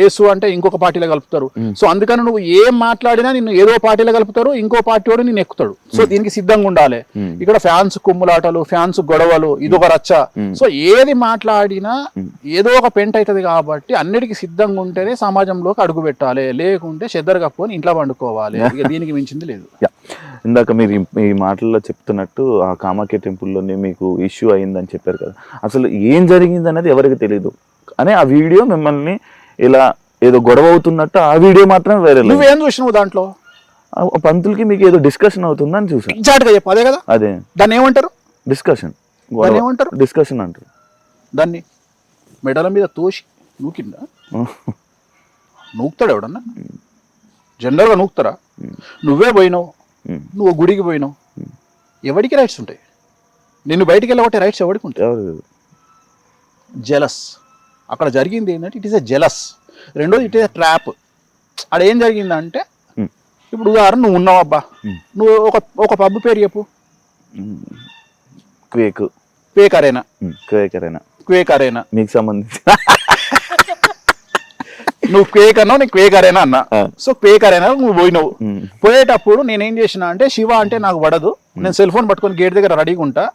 ఏసు అంటే ఇంకొక పార్టీలో కలుపుతారు. సో అందుకని నువ్వు ఏం మాట్లాడినా నిన్ను ఏదో పార్టీలో కలుపుతారు, ఇంకో పార్టీ వాడు నిన్ను ఎక్కుతాడు. సో దీనికి సిద్ధంగా ఉండాలి. ఇక్కడ ఫ్యాన్స్ కుమ్ములాటలు, ఫ్యాన్స్ గొడవలు, ఇదొక రచ్చ. సో ఏది మాట్లాడినా ఏదో ఒక పెంట్ అవుతుంది కాబట్టి అన్నిటికీ సిద్ధంగా ఉంటేనే సమాజంలోకి అడుగు పెట్టాలి, లేకుంటే చెద్దరు కప్పుకొని ఇంట్లో పండుకోవాలి. ఇక దీనికి మించింది లేదు. ఇందాక మీరు ఈ మాటల్లో చెప్తున్నట్టు ఆ కామాఖ్య టెంపుల్లోనే మీకు ఇష్యూ అయిందని చెప్పారు కదా, అసలు ఏం జరిగింది అనేది ఎవరికి తెలియదు అని ఆ వీడియో మిమ్మల్ని ఇలా ఏదో గొడవ అవుతున్నట్టు ఆ వీడియో మాత్రం వేరే. నువ్వేం చూసినావు దాంట్లో? పంతులకి మీకు ఏదో డిస్కషన్ అవుతుందని చూసాను. ఎగ్జాక్ట్గా చెప్పు, అదే కదా. అదే దాన్ని ఏమంటారు? డిస్కషన్. ఏమంటారు? డిస్కషన్ అంటారు. దాన్ని మెడల మీద తోసి నూకిందా? నూకుతాడు ఎవడన్నా? జనరల్గా నూకుతారా? నువ్వే పోయినావు, నువ్వు గుడికి పోయినావు, ఎవరికి రైట్స్ ఉంటాయి? నిన్ను బయటికి వెళ్ళబట్టే రైట్స్ ఎవరికి ఉంటాయి? జెలస్. అక్కడ జరిగింది ఏంటంటే ఇట్ ఈస్ ఎ జెలస్. రెండోది ఇట్ ఈస్ ఎ ట్రాప్. అక్కడ ఏం జరిగిందంటే ఇప్పుడు ఉదాహరణ నువ్వు ఉన్నావు అబ్బా, నువ్వు ఒక పబ్ పేరు చెప్పు. క్వేక్ అరేనా మీకు సంబంధించి నువ్వు క్వేక్ అన్నావు, నేను క్వేక్ అరేనా అన్నా. సో క్వేక్ అరేనా నువ్వు పోయినావు. పోయేటప్పుడు నేనేం చేసిన అంటే శివ అంటే నాకు పడదు, నేను సెల్ ఫోన్ పట్టుకొని గేట్ దగ్గర రెడీగా ఉంటా,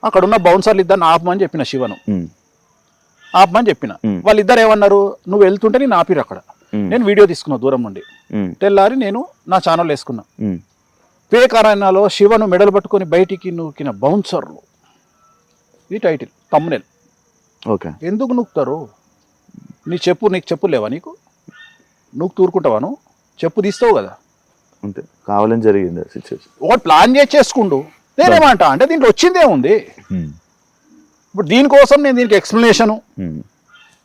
అక్కడ ఉన్న బౌన్సర్లు ఇద్దరు ఆపమని చెప్పిన శివను, ఆపమని చెప్పిన. వాళ్ళిద్దరు ఏమన్నారు, నువ్వు వెళ్తుంటే నేను ఆపిరు అక్కడ. నేను వీడియో తీసుకున్నా దూరం నుండి. తెల్లారి నేను నా ఛానల్ వేసుకున్నా. క్వేక్ అరేనాలో శివను మెడలు పట్టుకొని బయటికి నూకిన బౌన్సర్లు, ఇది టైటిల్, థంబ్నెయిల్. ఓకే. ఎందుకు నూకుతారు? నీకు చెప్పు లేవా? నీకు తూరుకుంటావాను? చెప్పు తీస్తావు కదా. అంతే, కావాలని జరిగింది సిచ్యువేషన్. ఒకటి ప్లాన్ చేసుకుంటూ నేనేమంటా అంటే దీంట్లో వచ్చిందే ఉంది. ఇప్పుడు దీనికోసం నేను దీనికి ఎక్స్ప్లెనేషను,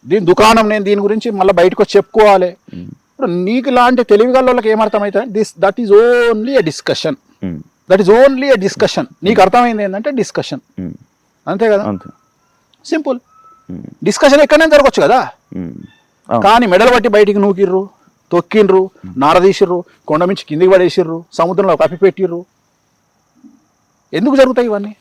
దీని దుకాణం, నేను దీని గురించి మళ్ళీ బయటకు వచ్చి చెప్పుకోవాలి. ఇప్పుడు నీకు లాంటి తెలివిగల్లోకి ఏమర్థమవుతుంది? That is only a discussion. నీకు అర్థమైంది ఏంటంటే డిస్కషన్, అంతే కదా. సింపుల్. డిస్కషన్ ఎక్కడైనా జరగచ్చు కదా. కానీ మెడలు బట్టి బయటికి నూకిర్రు, తొక్కిండ్రు, నారదీసిర్రు, కొండ మించి కిందికి పడేసిర్రు, సముద్రంలో కప్పిపెట్టిర్రు. ఎందుకు జరుగుతాయి ఇవన్నీ?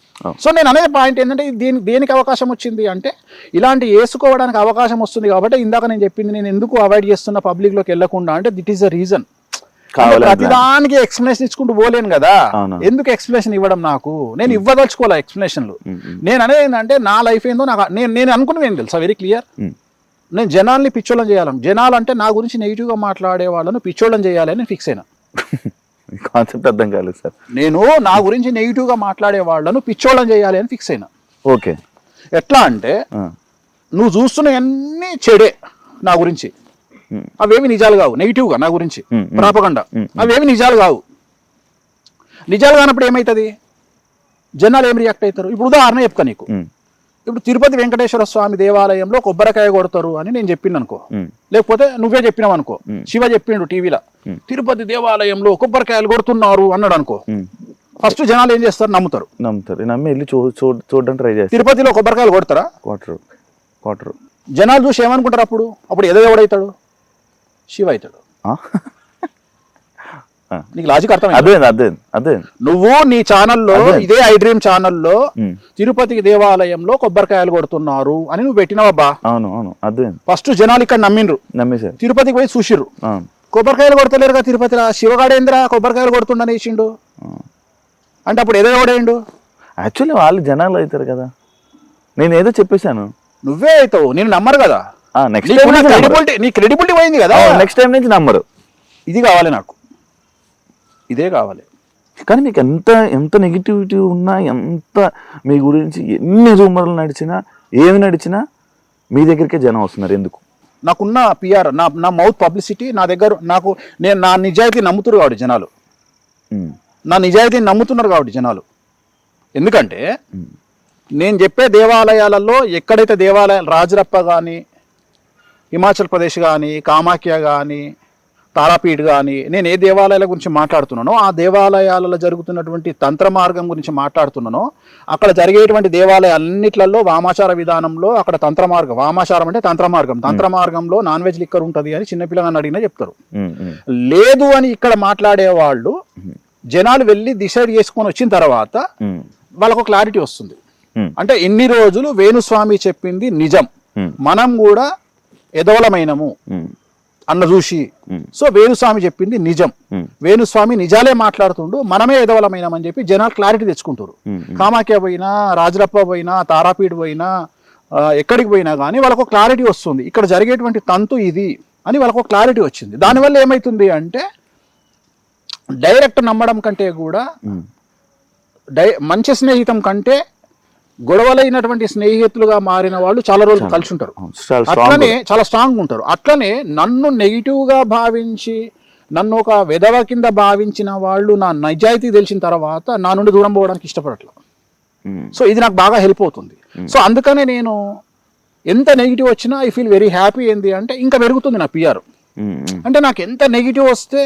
సో నేను అనేది పాయింట్ ఏంటంటే దేనికి అవకాశం వచ్చింది అంటే ఇలాంటి వేసుకోవడానికి అవకాశం వస్తుంది కాబట్టి ఇందాక నేను చెప్పింది, నేను ఎందుకు అవాయిడ్ చేస్తున్న పబ్లిక్లోకి వెళ్ళకుండా అంటే దిట్ ఈస్ ద రీజన్. ప్రతిదానికి ఎక్స్ప్లెనేషన్ ఇచ్చుకుంటూ పోలేను కదా. ఎందుకు ఎక్స్ప్లెనేషన్ ఇవ్వడం? నాకు నేను ఇవ్వదలుచుకోలే ఎక్స్ప్లెనేషన్లు. నేను అనేది ఏంటంటే నా లైఫ్ ఏందో నాకు నేను అనుకున్నది ఏం తెలుసా, వెరీ క్లియర్. నేను జనాల్ని పిచ్చోళ్ళని చేయాలని, జనాలంటే నా గురించి నెగిటివ్గా మాట్లాడే వాళ్ళను పిచ్చోళ్ళని చేయాలని ఫిక్స్ అయినా. కాన్సెప్ట్ అర్థం కాలేదు సార్. నేను నా గురించి నెగిటివ్గా మాట్లాడే వాళ్ళను పిచ్చోళ్ళని చేయాలి అని ఫిక్స్ అయినా. ఓకే. ఎట్లా అంటే నువ్వు చూస్తున్నవన్నీ చెడే నా గురించి, అవేమి నిజాలు కావు. నెగిటివ్గా నా గురించి ప్రాపగండా, అవేమి నిజాలు కావు. నిజాలు కానప్పుడు ఏమవుతుంది? జనాలు ఏం రియాక్ట్ అవుతారు? ఇప్పుడు ఉదాహరణ చెప్తా నీకు. ఇప్పుడు తిరుపతి వెంకటేశ్వర స్వామి దేవాలయంలో కొబ్బరికాయ కొడతారు అని నేను చెప్పింది అనుకో, లేకపోతే నువ్వే చెప్పినావు అనుకో, శివ చెప్పిండు టీవీలో తిరుపతి దేవాలయంలో కొబ్బరికాయలు కొడుతున్నారు అన్నాడు అనుకో, ఫస్ట్ జనాలు ఏం చేస్తారు? నమ్ముతారు. నమ్మి వెళ్ళి చూడడానికి ట్రై చేస్తారు. తిరుపతిలో కొబ్బరికాయలు కొడతారా? కొట్టరు. జనాలు చూసి ఏమనుకుంటారు? అప్పుడు ఎదో ఎవడవుతాడు? శివ అవుతాడు. నీకు లాజిక్ అర్థం అదే నువ్వు నీ ఛానల్లో అదే. ఇదే ఐ డ్రీమ్ ఛానల్లో తిరుపతి దేవాలయంలో కొబ్బరికాయలు కొడుతున్నారు అని నువ్వు పెట్టినావబ్బా. అవును అదే ఫస్ట్ జనాలు ఇక్కడ నమ్మేశారు, తిరుపతికి పోయి చూసిర్రు, కొబ్బరికాయలు కొడతలేరుగా తిరుపతిలో, శివగాడేంద్ర కొబ్బరికాయలు కొడుతుండని ఇచ్చిండు అంటే అప్పుడు ఏదో ఓడేయండు. యాక్చువల్లీ వాళ్ళు జనాలు అవుతారు కదా, నేను ఏదో చెప్పేశాను, నువ్వే అవుతావు, నేను నమ్మరు కదా. నెక్స్ట్ నీ క్రెడిబిలిటీ పోయింది కదా. నెక్స్ట్ టైం నుంచి నమ్మరు. ఇది కావాలి నాకు, ఇదే కావాలి. కానీ మీకు ఎంత నెగిటివిటీ ఉన్నా, ఎంత మీ గురించి ఎన్ని రూమర్లు నడిచినా, ఏమి నడిచినా మీ దగ్గరికే జనం వస్తున్నారు. ఎందుకు? నాకున్న పిఆర్, నా మౌత్ పబ్లిసిటీ నా దగ్గర, నేను నా నిజాయితీ నమ్ముతున్నారు కాబట్టి జనాలు, నా నిజాయితీని నమ్ముతున్నారు కాబట్టి జనాలు. ఎందుకంటే నేను చెప్పే దేవాలయాలలో ఎక్కడైతే దేవాలయాలు, రాజరప్ప కానీ, హిమాచల్ ప్రదేశ్ కానీ, కామాఖ్య కానీ, తారాపీఠ్ కానీ, నేను ఏ దేవాలయాల గురించి మాట్లాడుతున్నానో ఆ దేవాలయాలలో జరుగుతున్నటువంటి తంత్ర మార్గం గురించి మాట్లాడుతున్నానో, అక్కడ జరిగేటువంటి దేవాలయాలన్నిట్లలో వామాచార విధానంలో అక్కడ తంత్ర మార్గం, వామాచారం అంటే తంత్ర మార్గం, తంత్ర మార్గంలో నాన్ వెజ్ లిక్కర్ ఉంటుంది అని చిన్నపిల్లగాని అడిగినా చెప్తారు. లేదు అని ఇక్కడ మాట్లాడే వాళ్ళు జనాలు వెళ్ళి డిసైడ్ చేసుకొని వచ్చిన తర్వాత వాళ్ళకు క్లారిటీ వస్తుంది. అంటే ఇన్ని రోజులు వేణుస్వామి చెప్పింది నిజం, మనం కూడా ఎదవలమైనము అన్న చూసి, సో వేణుస్వామి చెప్పింది నిజం, వేణుస్వామి నిజాలే మాట్లాడుతుండు, మనమే ఎదవలమైనమని చెప్పి జనాలు క్లారిటీ తెచ్చుకుంటారు. కామాఖ్య పోయినా, రాజరప్ప పోయినా, తారాపీఠ్ పోయినా, ఎక్కడికి పోయినా కానీ వాళ్ళకు క్లారిటీ వస్తుంది, ఇక్కడ జరిగేటువంటి తంతు ఇది అని వాళ్ళకు క్లారిటీ వచ్చింది. దానివల్ల ఏమవుతుంది అంటే డైరెక్ట్ నమ్మడం కంటే కూడా మంచి స్నేహితం కంటే గొడవలైనటువంటి స్నేహితులుగా మారిన వాళ్ళు చాలా రోజులు కలిసి ఉంటారు, అట్లనే చాలా స్ట్రాంగ్ ఉంటారు. అట్లనే నన్ను నెగిటివ్గా భావించి, నన్ను ఒక వెధవ కింద భావించిన వాళ్ళు నా నిజాయితీ తెలిసిన తర్వాత నా నుండి దూరం పోవడానికి ఇష్టపడట్లా. సో ఇది నాకు బాగా హెల్ప్ అవుతుంది. సో అందుకనే నేను ఎంత నెగిటివ్ వచ్చినా ఐ ఫీల్ వెరీ హ్యాపీ. ఏంది అంటే ఇంకా పెరుగుతుంది నా పిఆర్. అంటే నాకు ఎంత నెగిటివ్ వస్తే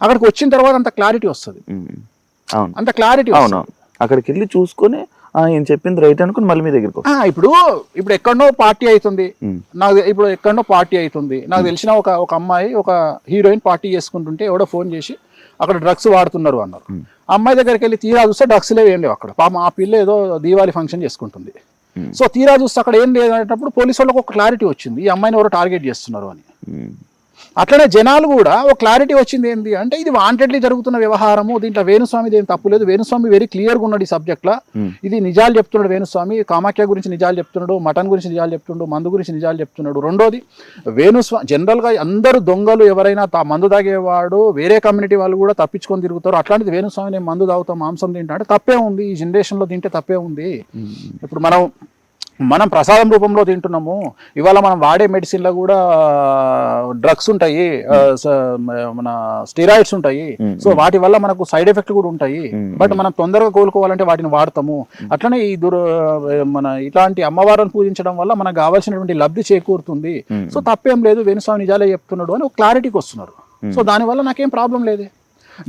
అక్కడికి వచ్చిన తర్వాత అంత క్లారిటీ వస్తుంది, అంత క్లారిటీ. అక్కడికి వెళ్ళి చూసుకొని ఏం చెప్పింది రైట్ అనుకుని మళ్ళీ మీ దగ్గరకు. ఇప్పుడు ఎక్కడో పార్టీ అవుతుంది నాకు, ఇప్పుడు ఎక్కడో పార్టీ అవుతుంది నాకు తెలిసిన ఒక అమ్మాయి, ఒక హీరోయిన్ పార్టీ చేసుకుంటుంటే ఎవడో ఫోన్ చేసి అక్కడ డ్రగ్స్ వాడుతున్నారు అన్నారు. అమ్మాయి దగ్గరికి వెళ్ళి తీరా చూస్తే డ్రగ్స్ లేవు, ఏం లేవు అక్కడ. పాపం ఆ పిల్ల ఏదో దీవాళి ఫంక్షన్ చేసుకుంటుంది. సో తీరా చూస్తే అక్కడ ఏం లేదనేటప్పుడు పోలీసు వాళ్ళకి ఒక క్లారిటీ వచ్చింది, ఈ అమ్మాయిని ఎవరో టార్గెట్ చేస్తున్నారు అని. అట్లనే జనాలు కూడా ఒక క్లారిటీ వచ్చింది, ఏంటి అంటే ఇది వాంటెడ్లీ జరుగుతున్న వ్యవహారము, దీంట్లో వేణుస్వామిది ఏం తప్పు లేదు, వేణుస్వామి వెరీ క్లియర్గా ఉన్నాడు ఈ సబ్జెక్ట్లో, ఇది నిజాలు చెప్తున్నాడు వేణుస్వామి, కామాఖ్య గురించి నిజాలు చెప్తున్నాడు, మటన్ గురించి నిజాలు చెప్తున్నాడు, మందు గురించి నిజాలు చెప్తున్నాడు. రెండోది వేణుస్వామి జనరల్గా అందరూ దొంగలు, ఎవరైనా మందు తాగేవాడు వేరే కమ్యూనిటీ వాళ్ళు కూడా తప్పించుకొని తిరుగుతారు. అట్లాంటిది వేణుస్వామి నేను మందు తాగుతాం, మాంసం తింటా అంటే తప్పే ఉంది, ఈ జనరేషన్లో తింటే తప్పే ఉంది. ఇప్పుడు మనం ప్రసాదం రూపంలో తింటున్నాము, ఇవాళ మనం వాడే మెడిసిన్లో కూడా డ్రగ్స్ ఉంటాయి, మన స్టెరాయిడ్స్ ఉంటాయి. సో వాటి వల్ల మనకు సైడ్ ఎఫెక్ట్ కూడా ఉంటాయి, బట్ మనం తొందరగా కోలుకోవాలంటే వాటిని వాడతాము. అట్లనే ఈ మన ఇట్లాంటి అమ్మవారిని పూజించడం వల్ల మనకు కావాల్సినటువంటి లబ్ధి చేకూరుతుంది. సో తప్పేం లేదు, వేణుస్వామి నిజాలే చెప్తున్నాడు అని ఒక క్లారిటీకి వస్తున్నారు. సో దానివల్ల నాకేం ప్రాబ్లం లేదు.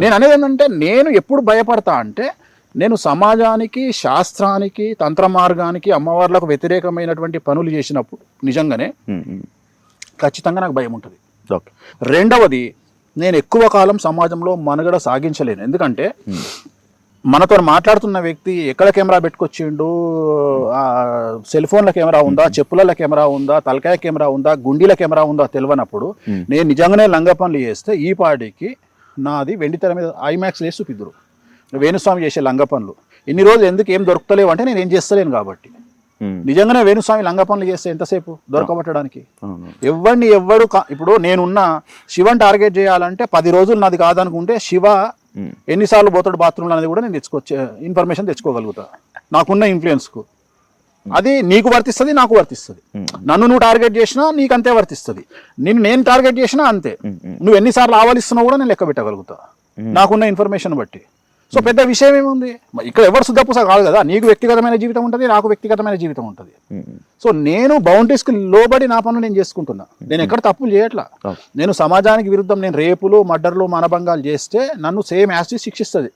నేను అనేది ఏంటంటే, నేను ఎప్పుడు భయపడతా అంటే, నేను సమాజానికి, శాస్త్రానికి, తంత్ర మార్గానికి, అమ్మవార్లకు వ్యతిరేకమైనటువంటి పనులు చేసినప్పుడు నిజంగానే ఖచ్చితంగా నాకు భయం ఉంటుంది. రెండవది, నేను ఎక్కువ కాలం సమాజంలో మనుగడ సాగించలేను. ఎందుకంటే మనతో మాట్లాడుతున్న వ్యక్తి ఎక్కడ కెమెరా పెట్టుకొచ్చిండు, సెల్ ఫోన్ల కెమెరా ఉందా, చెప్పుల కెమెరా ఉందా, తలకాయ కెమెరా ఉందా, గుండీల కెమెరా ఉందా తెలియనప్పుడు నేను నిజంగానే లంగ పనులు చేస్తే ఈ పాటికి నాది వెండి తెర మీద ఐమాక్స్ వేసి చూపిద్దురు. వేణుస్వామి చేసే లంగ పనులు ఇన్ని రోజులు ఎందుకు ఏం దొరుకుతలేవు అంటే నేను ఏం చేస్తలేను కాబట్టి. నిజంగానే వేణుస్వామి లంగ పనులు చేస్తే ఎంతసేపు దొరకబట్టడానికి? ఎవడు ఇప్పుడు నేనున్న శివని టార్గెట్ చేయాలంటే 10 రోజులు నాది కాదనుకుంటే శివ ఎన్నిసార్లు పోతాడు బాత్రూమ్లో అనేది కూడా నేను ఇన్ఫర్మేషన్ తెచ్చుకోగలుగుతా నాకున్న ఇన్ఫ్లుయెన్స్కు. అది నీకు వర్తిస్తుంది, నాకు వర్తిస్తుంది. నన్ను నువ్వు టార్గెట్ చేసినా నీకు అంతే వర్తిస్తుంది, నేను టార్గెట్ చేసినా అంతే. నువ్వు ఎన్నిసార్లు ఆవలిస్తున్నావు కూడా నేను లెక్క పెట్టగలుగుతా నాకున్న ఇన్ఫర్మేషన్ బట్టి. సో పెద్ద విషయం ఏముంది ఇక్కడ, ఎవరు శుద్ధపూస కాదు కదా. నీకు వ్యక్తిగతమైన జీవితం ఉంటుంది, నాకు వ్యక్తిగతమైన జీవితం ఉంటుంది. సో నేను బౌండరీస్కి లోబడి నా పనులు నేను చేసుకుంటున్నా, నేను ఎక్కడ తప్పులు చేయట్లా. నేను సమాజానికి విరుద్ధం, నేను రేపులు, మర్డర్లు, మానభంగాలు చేస్తే నన్ను సేమ్ యాజ్ శిక్షిస్తుంది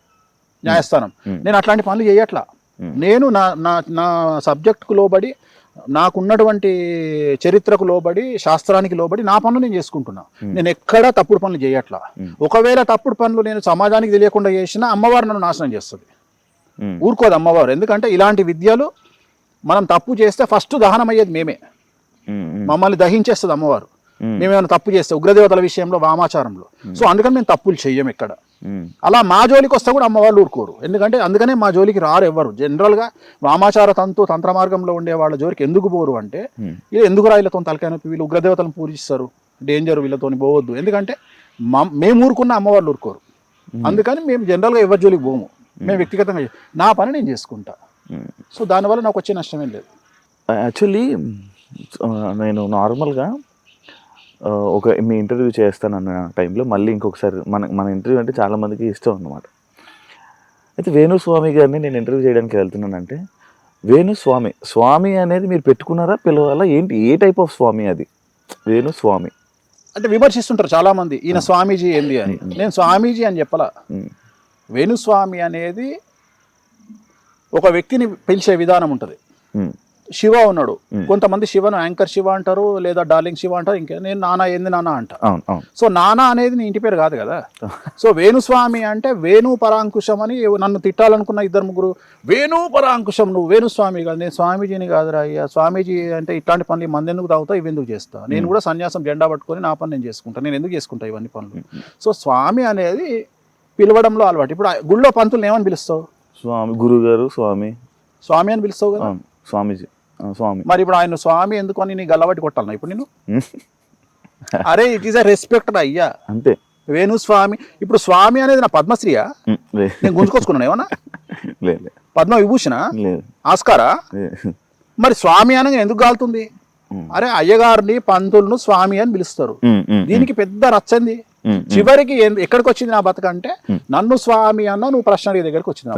న్యాయస్థానం. నేను అట్లాంటి పనులు చేయట్లా. నేను నా సబ్జెక్ట్కు లోబడి నాకున్నటువంటి చరిత్రకు లోబడి శాస్త్రానికి లోబడి నా పనులు నేను చేసుకుంటున్నా. నేను ఎక్కడా తప్పుడు పనులు చేయట్లా. ఒకవేళ తప్పుడు పనులు నేను సమాజానికి తెలియకుండా చేసినా అమ్మవారు నన్ను నాశనం చేస్తుంది, ఊరుకోదు అమ్మవారు. ఎందుకంటే ఇలాంటి విద్యలు మనం తప్పు చేస్తే ఫస్ట్ దహనం అయ్యేది మేమే, మమ్మల్ని దహించేస్తుంది అమ్మవారు. మేమేమైనా తప్పు చేస్తే ఉగ్రదేవతల విషయంలో వామాచారంలో. సో అందుకని మేము తప్పులు చెయ్యం ఎక్కడ. అలా మా జోలికి వస్తే కూడా అమ్మవాళ్ళు ఊరుకోరు. ఎందుకంటే అందుకనే మా జోలికి రారు ఎవ్వరు. జనరల్గా వామాచార తంత్ర మార్గంలో ఉండే వాళ్ళ జోలికి ఎందుకు పోరు అంటే ఇది ఎందుకు వీళ్ళతో తలకాయ నొప్పి, వీళ్ళు ఉగ్రదేవతలను పూజిస్తారు, డేంజర్, వీళ్ళతో పోవద్దు. ఎందుకంటే మేము ఊరుకున్న అమ్మవాళ్ళు ఊరుకోరు. అందుకని మేము జనరల్గా ఎవరి జోలికి పోము. మేము వ్యక్తిగతంగా నా పని నేను చేసుకుంటా. సో దానివల్ల నాకు వచ్చే నష్టమేం లేదు. యాక్చువల్లీ నేను నార్మల్గా మీ ఇంటర్వ్యూ చేస్తానన్న టైంలో మళ్ళీ ఇంకొకసారి మన ఇంటర్వ్యూ అంటే చాలామందికి ఇష్టం అన్నమాట. అయితే వేణుస్వామి గారిని నేను ఇంటర్వ్యూ చేయడానికి వెళ్తున్నానంటే స్వామి అనేది మీరు పెట్టుకున్నారా, పిలవాలా, ఏంటి, ఏ టైప్ ఆఫ్ స్వామి అది వేణుస్వామి? అంటే విమర్శిస్తుంటారు చాలామంది, ఈయన స్వామీజీ ఏంది అని. నేను స్వామీజీ అని చెప్పలా. వేణుస్వామి అనేది ఒక వ్యక్తిని పిలిచే విధానం ఉంటుంది. శివ ఉన్నాడు, కొంతమంది శివను యాంకర్ శివ అంటారు, లేదా డార్లింగ్ శివ అంటారు, ఇంకా నేను నానా ఏంది నానా అంట. సో నానా అనేది నీ ఇంటి పేరు కాదు కదా. సో వేణుస్వామి అంటే వేణు పరాంకుశం అని నన్ను తిట్టాలనుకున్న 2-3 వేణు పరాంకుశం, నువ్వు వేణుస్వామి కాదు, నేను స్వామీజీని కాదురా అయ్యా. స్వామీజీ అంటే ఇట్లాంటి పనులు మంది ఎందుకు తాగుతావు, ఇవి ఎందుకు చేస్తా, నేను కూడా సన్యాసం జెండా పట్టుకొని నా పని నేను చేసుకుంటాను, నేను ఎందుకు చేసుకుంటా ఇవన్నీ పనులు. సో స్వామి అనేది పిలవడంలో అలవాటు. ఇప్పుడు గుళ్ళో పంతులు ఏమని పిలుస్తావు? స్వామి, గురుగారు, స్వామి అని పిలుస్తావు కదా. స్వామీజీ, స్వామి. మరి ఇప్పుడు ఆయన స్వామి ఎందుకు అని నీ గల్లబట్టి కొట్టాలన్నా ఇప్పుడు నేను? అరే ఇట్ ఈస్ అ రెస్పెక్ట్ అయ్యా, అంతే. వేణుస్వామి, ఇప్పుడు స్వామి అనేది నా పద్మశ్రీయా? నేను గుంజుకొచ్చుకున్నాను ఏమన్నా? పద్మ విభూషణ, ఆస్కారా? మరి స్వామి అనగా ఎందుకు గాలుతుంది? అరే అయ్యగారిని పంతులను స్వామి అని పిలుస్తారు. దీనికి పెద్ద రచ్చంది. చివరికి ఎక్కడికి వచ్చింది నా బతకంటే, నన్ను స్వామి అన్నా నువ్వు ప్రశ్న అడిగే దగ్గరికి వచ్చింది.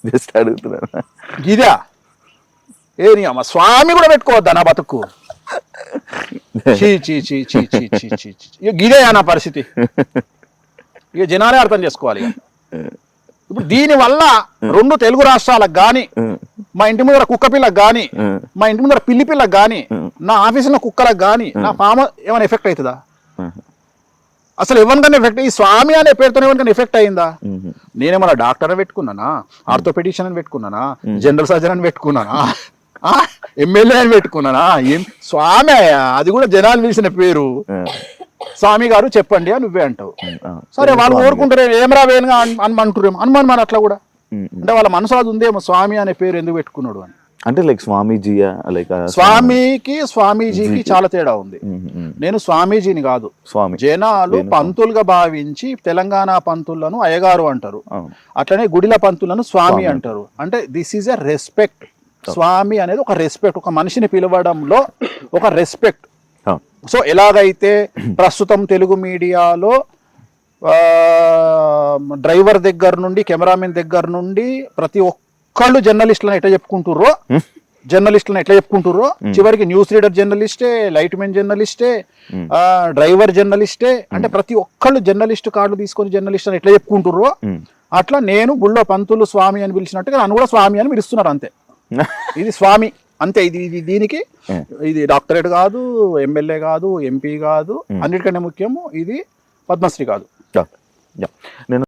జస్ట్ అడుగుతున్నా, గిదా ఏ నీ అమ్మ స్వామి కూడా పెట్టుకోవద్దా నా బతుకు? గిదే నా పరిస్థితి. ఇక జనాలే అర్థం చేసుకోవాలి. ఇప్పుడు దీని వల్ల 2 తెలుగు రాష్ట్రాలకు గాని, మా ఇంటి ముందర కుక్క పిల్లకు గాని, మా ఇంటి ముందర పిల్లి పిల్లకు గాని, నా ఆఫీసులో కుక్కలకు గాని, నా ఫామ్ ఏమైనా ఎఫెక్ట్ అవుతుందా? అసలు ఎవరికైనా ఎఫెక్ట్, ఈ స్వామి అనే పేరుతో ఎవరికైనా ఎఫెక్ట్ అయిందా? నేనేమన్నా డాక్టర్ అని పెట్టుకున్నానా, ఆర్థోపెడిషియన్ అని పెట్టుకున్నానా, జనరల్ సర్జన్ అని పెట్టుకున్నానా, ఎమ్మెల్యే అని పెట్టుకున్నానా? ఏం స్వామి, అది కూడా జనాలు పిలిచిన పేరు. స్వామి గారు చెప్పండి అని నువ్వే అంటావు. సరే వాళ్ళు కోరుకుంటారు ఏమరా వేనుగా అనుమంటారు, అనుమానం మరి అట్లా కూడా. అంటే వాళ్ళ మనసు అది ఉందేమో స్వామి అనే పేరు ఎందుకు పెట్టుకున్నాడు అని. అంటే లైక్ స్వామీజీయా, లైక్ స్వామికి స్వామీజీకి చాలా తేడా ఉంది. నేను స్వామీజీని కాదు, జనాలు పంతులుగా భావించి తెలంగాణ పంతులను అయ్యగారు అంటారు, అట్లనే గుడిల పంతులను స్వామి అంటారు. అంటే దిస్ ఈజ్ ఎ రెస్పెక్ట్. స్వామి అనేది ఒక రెస్పెక్ట్, ఒక మనిషిని పిలవడంలో ఒక రెస్పెక్ట్. సో ఎలాగైతే ప్రస్తుతం తెలుగు మీడియాలో డ్రైవర్ దగ్గర నుండి కెమెరామెన్ దగ్గర నుండి ప్రతి ఒక్కళ్ళు జర్నలిస్టులను ఎట్లా చెప్పుకుంటుర్రో, చివరికి న్యూస్ రీడర్ జర్నలిస్టే, లైట్ మెన్ జర్నలిస్టే, డ్రైవర్ జర్నలిస్టే, అంటే ప్రతి ఒక్కళ్ళు జర్నలిస్ట్ కార్డు తీసుకొని జర్నలిస్ట్ అని ఎట్లా చెప్పుకుంటుర్రో, అట్లా నేను గుళ్ళో పంతులు స్వామి అని పిలిచినట్టుగా నన్ను కూడా స్వామి అని పిలుస్తున్నారు. అంతే, ఇది స్వామి అంతే. ఇది దీనికి ఇది డాక్టరేట్ కాదు, ఎమ్మెల్యే కాదు, ఎంపీ కాదు, అన్నిటికన్నా ముఖ్యము ఇది పద్మశ్రీ కాదు. నేను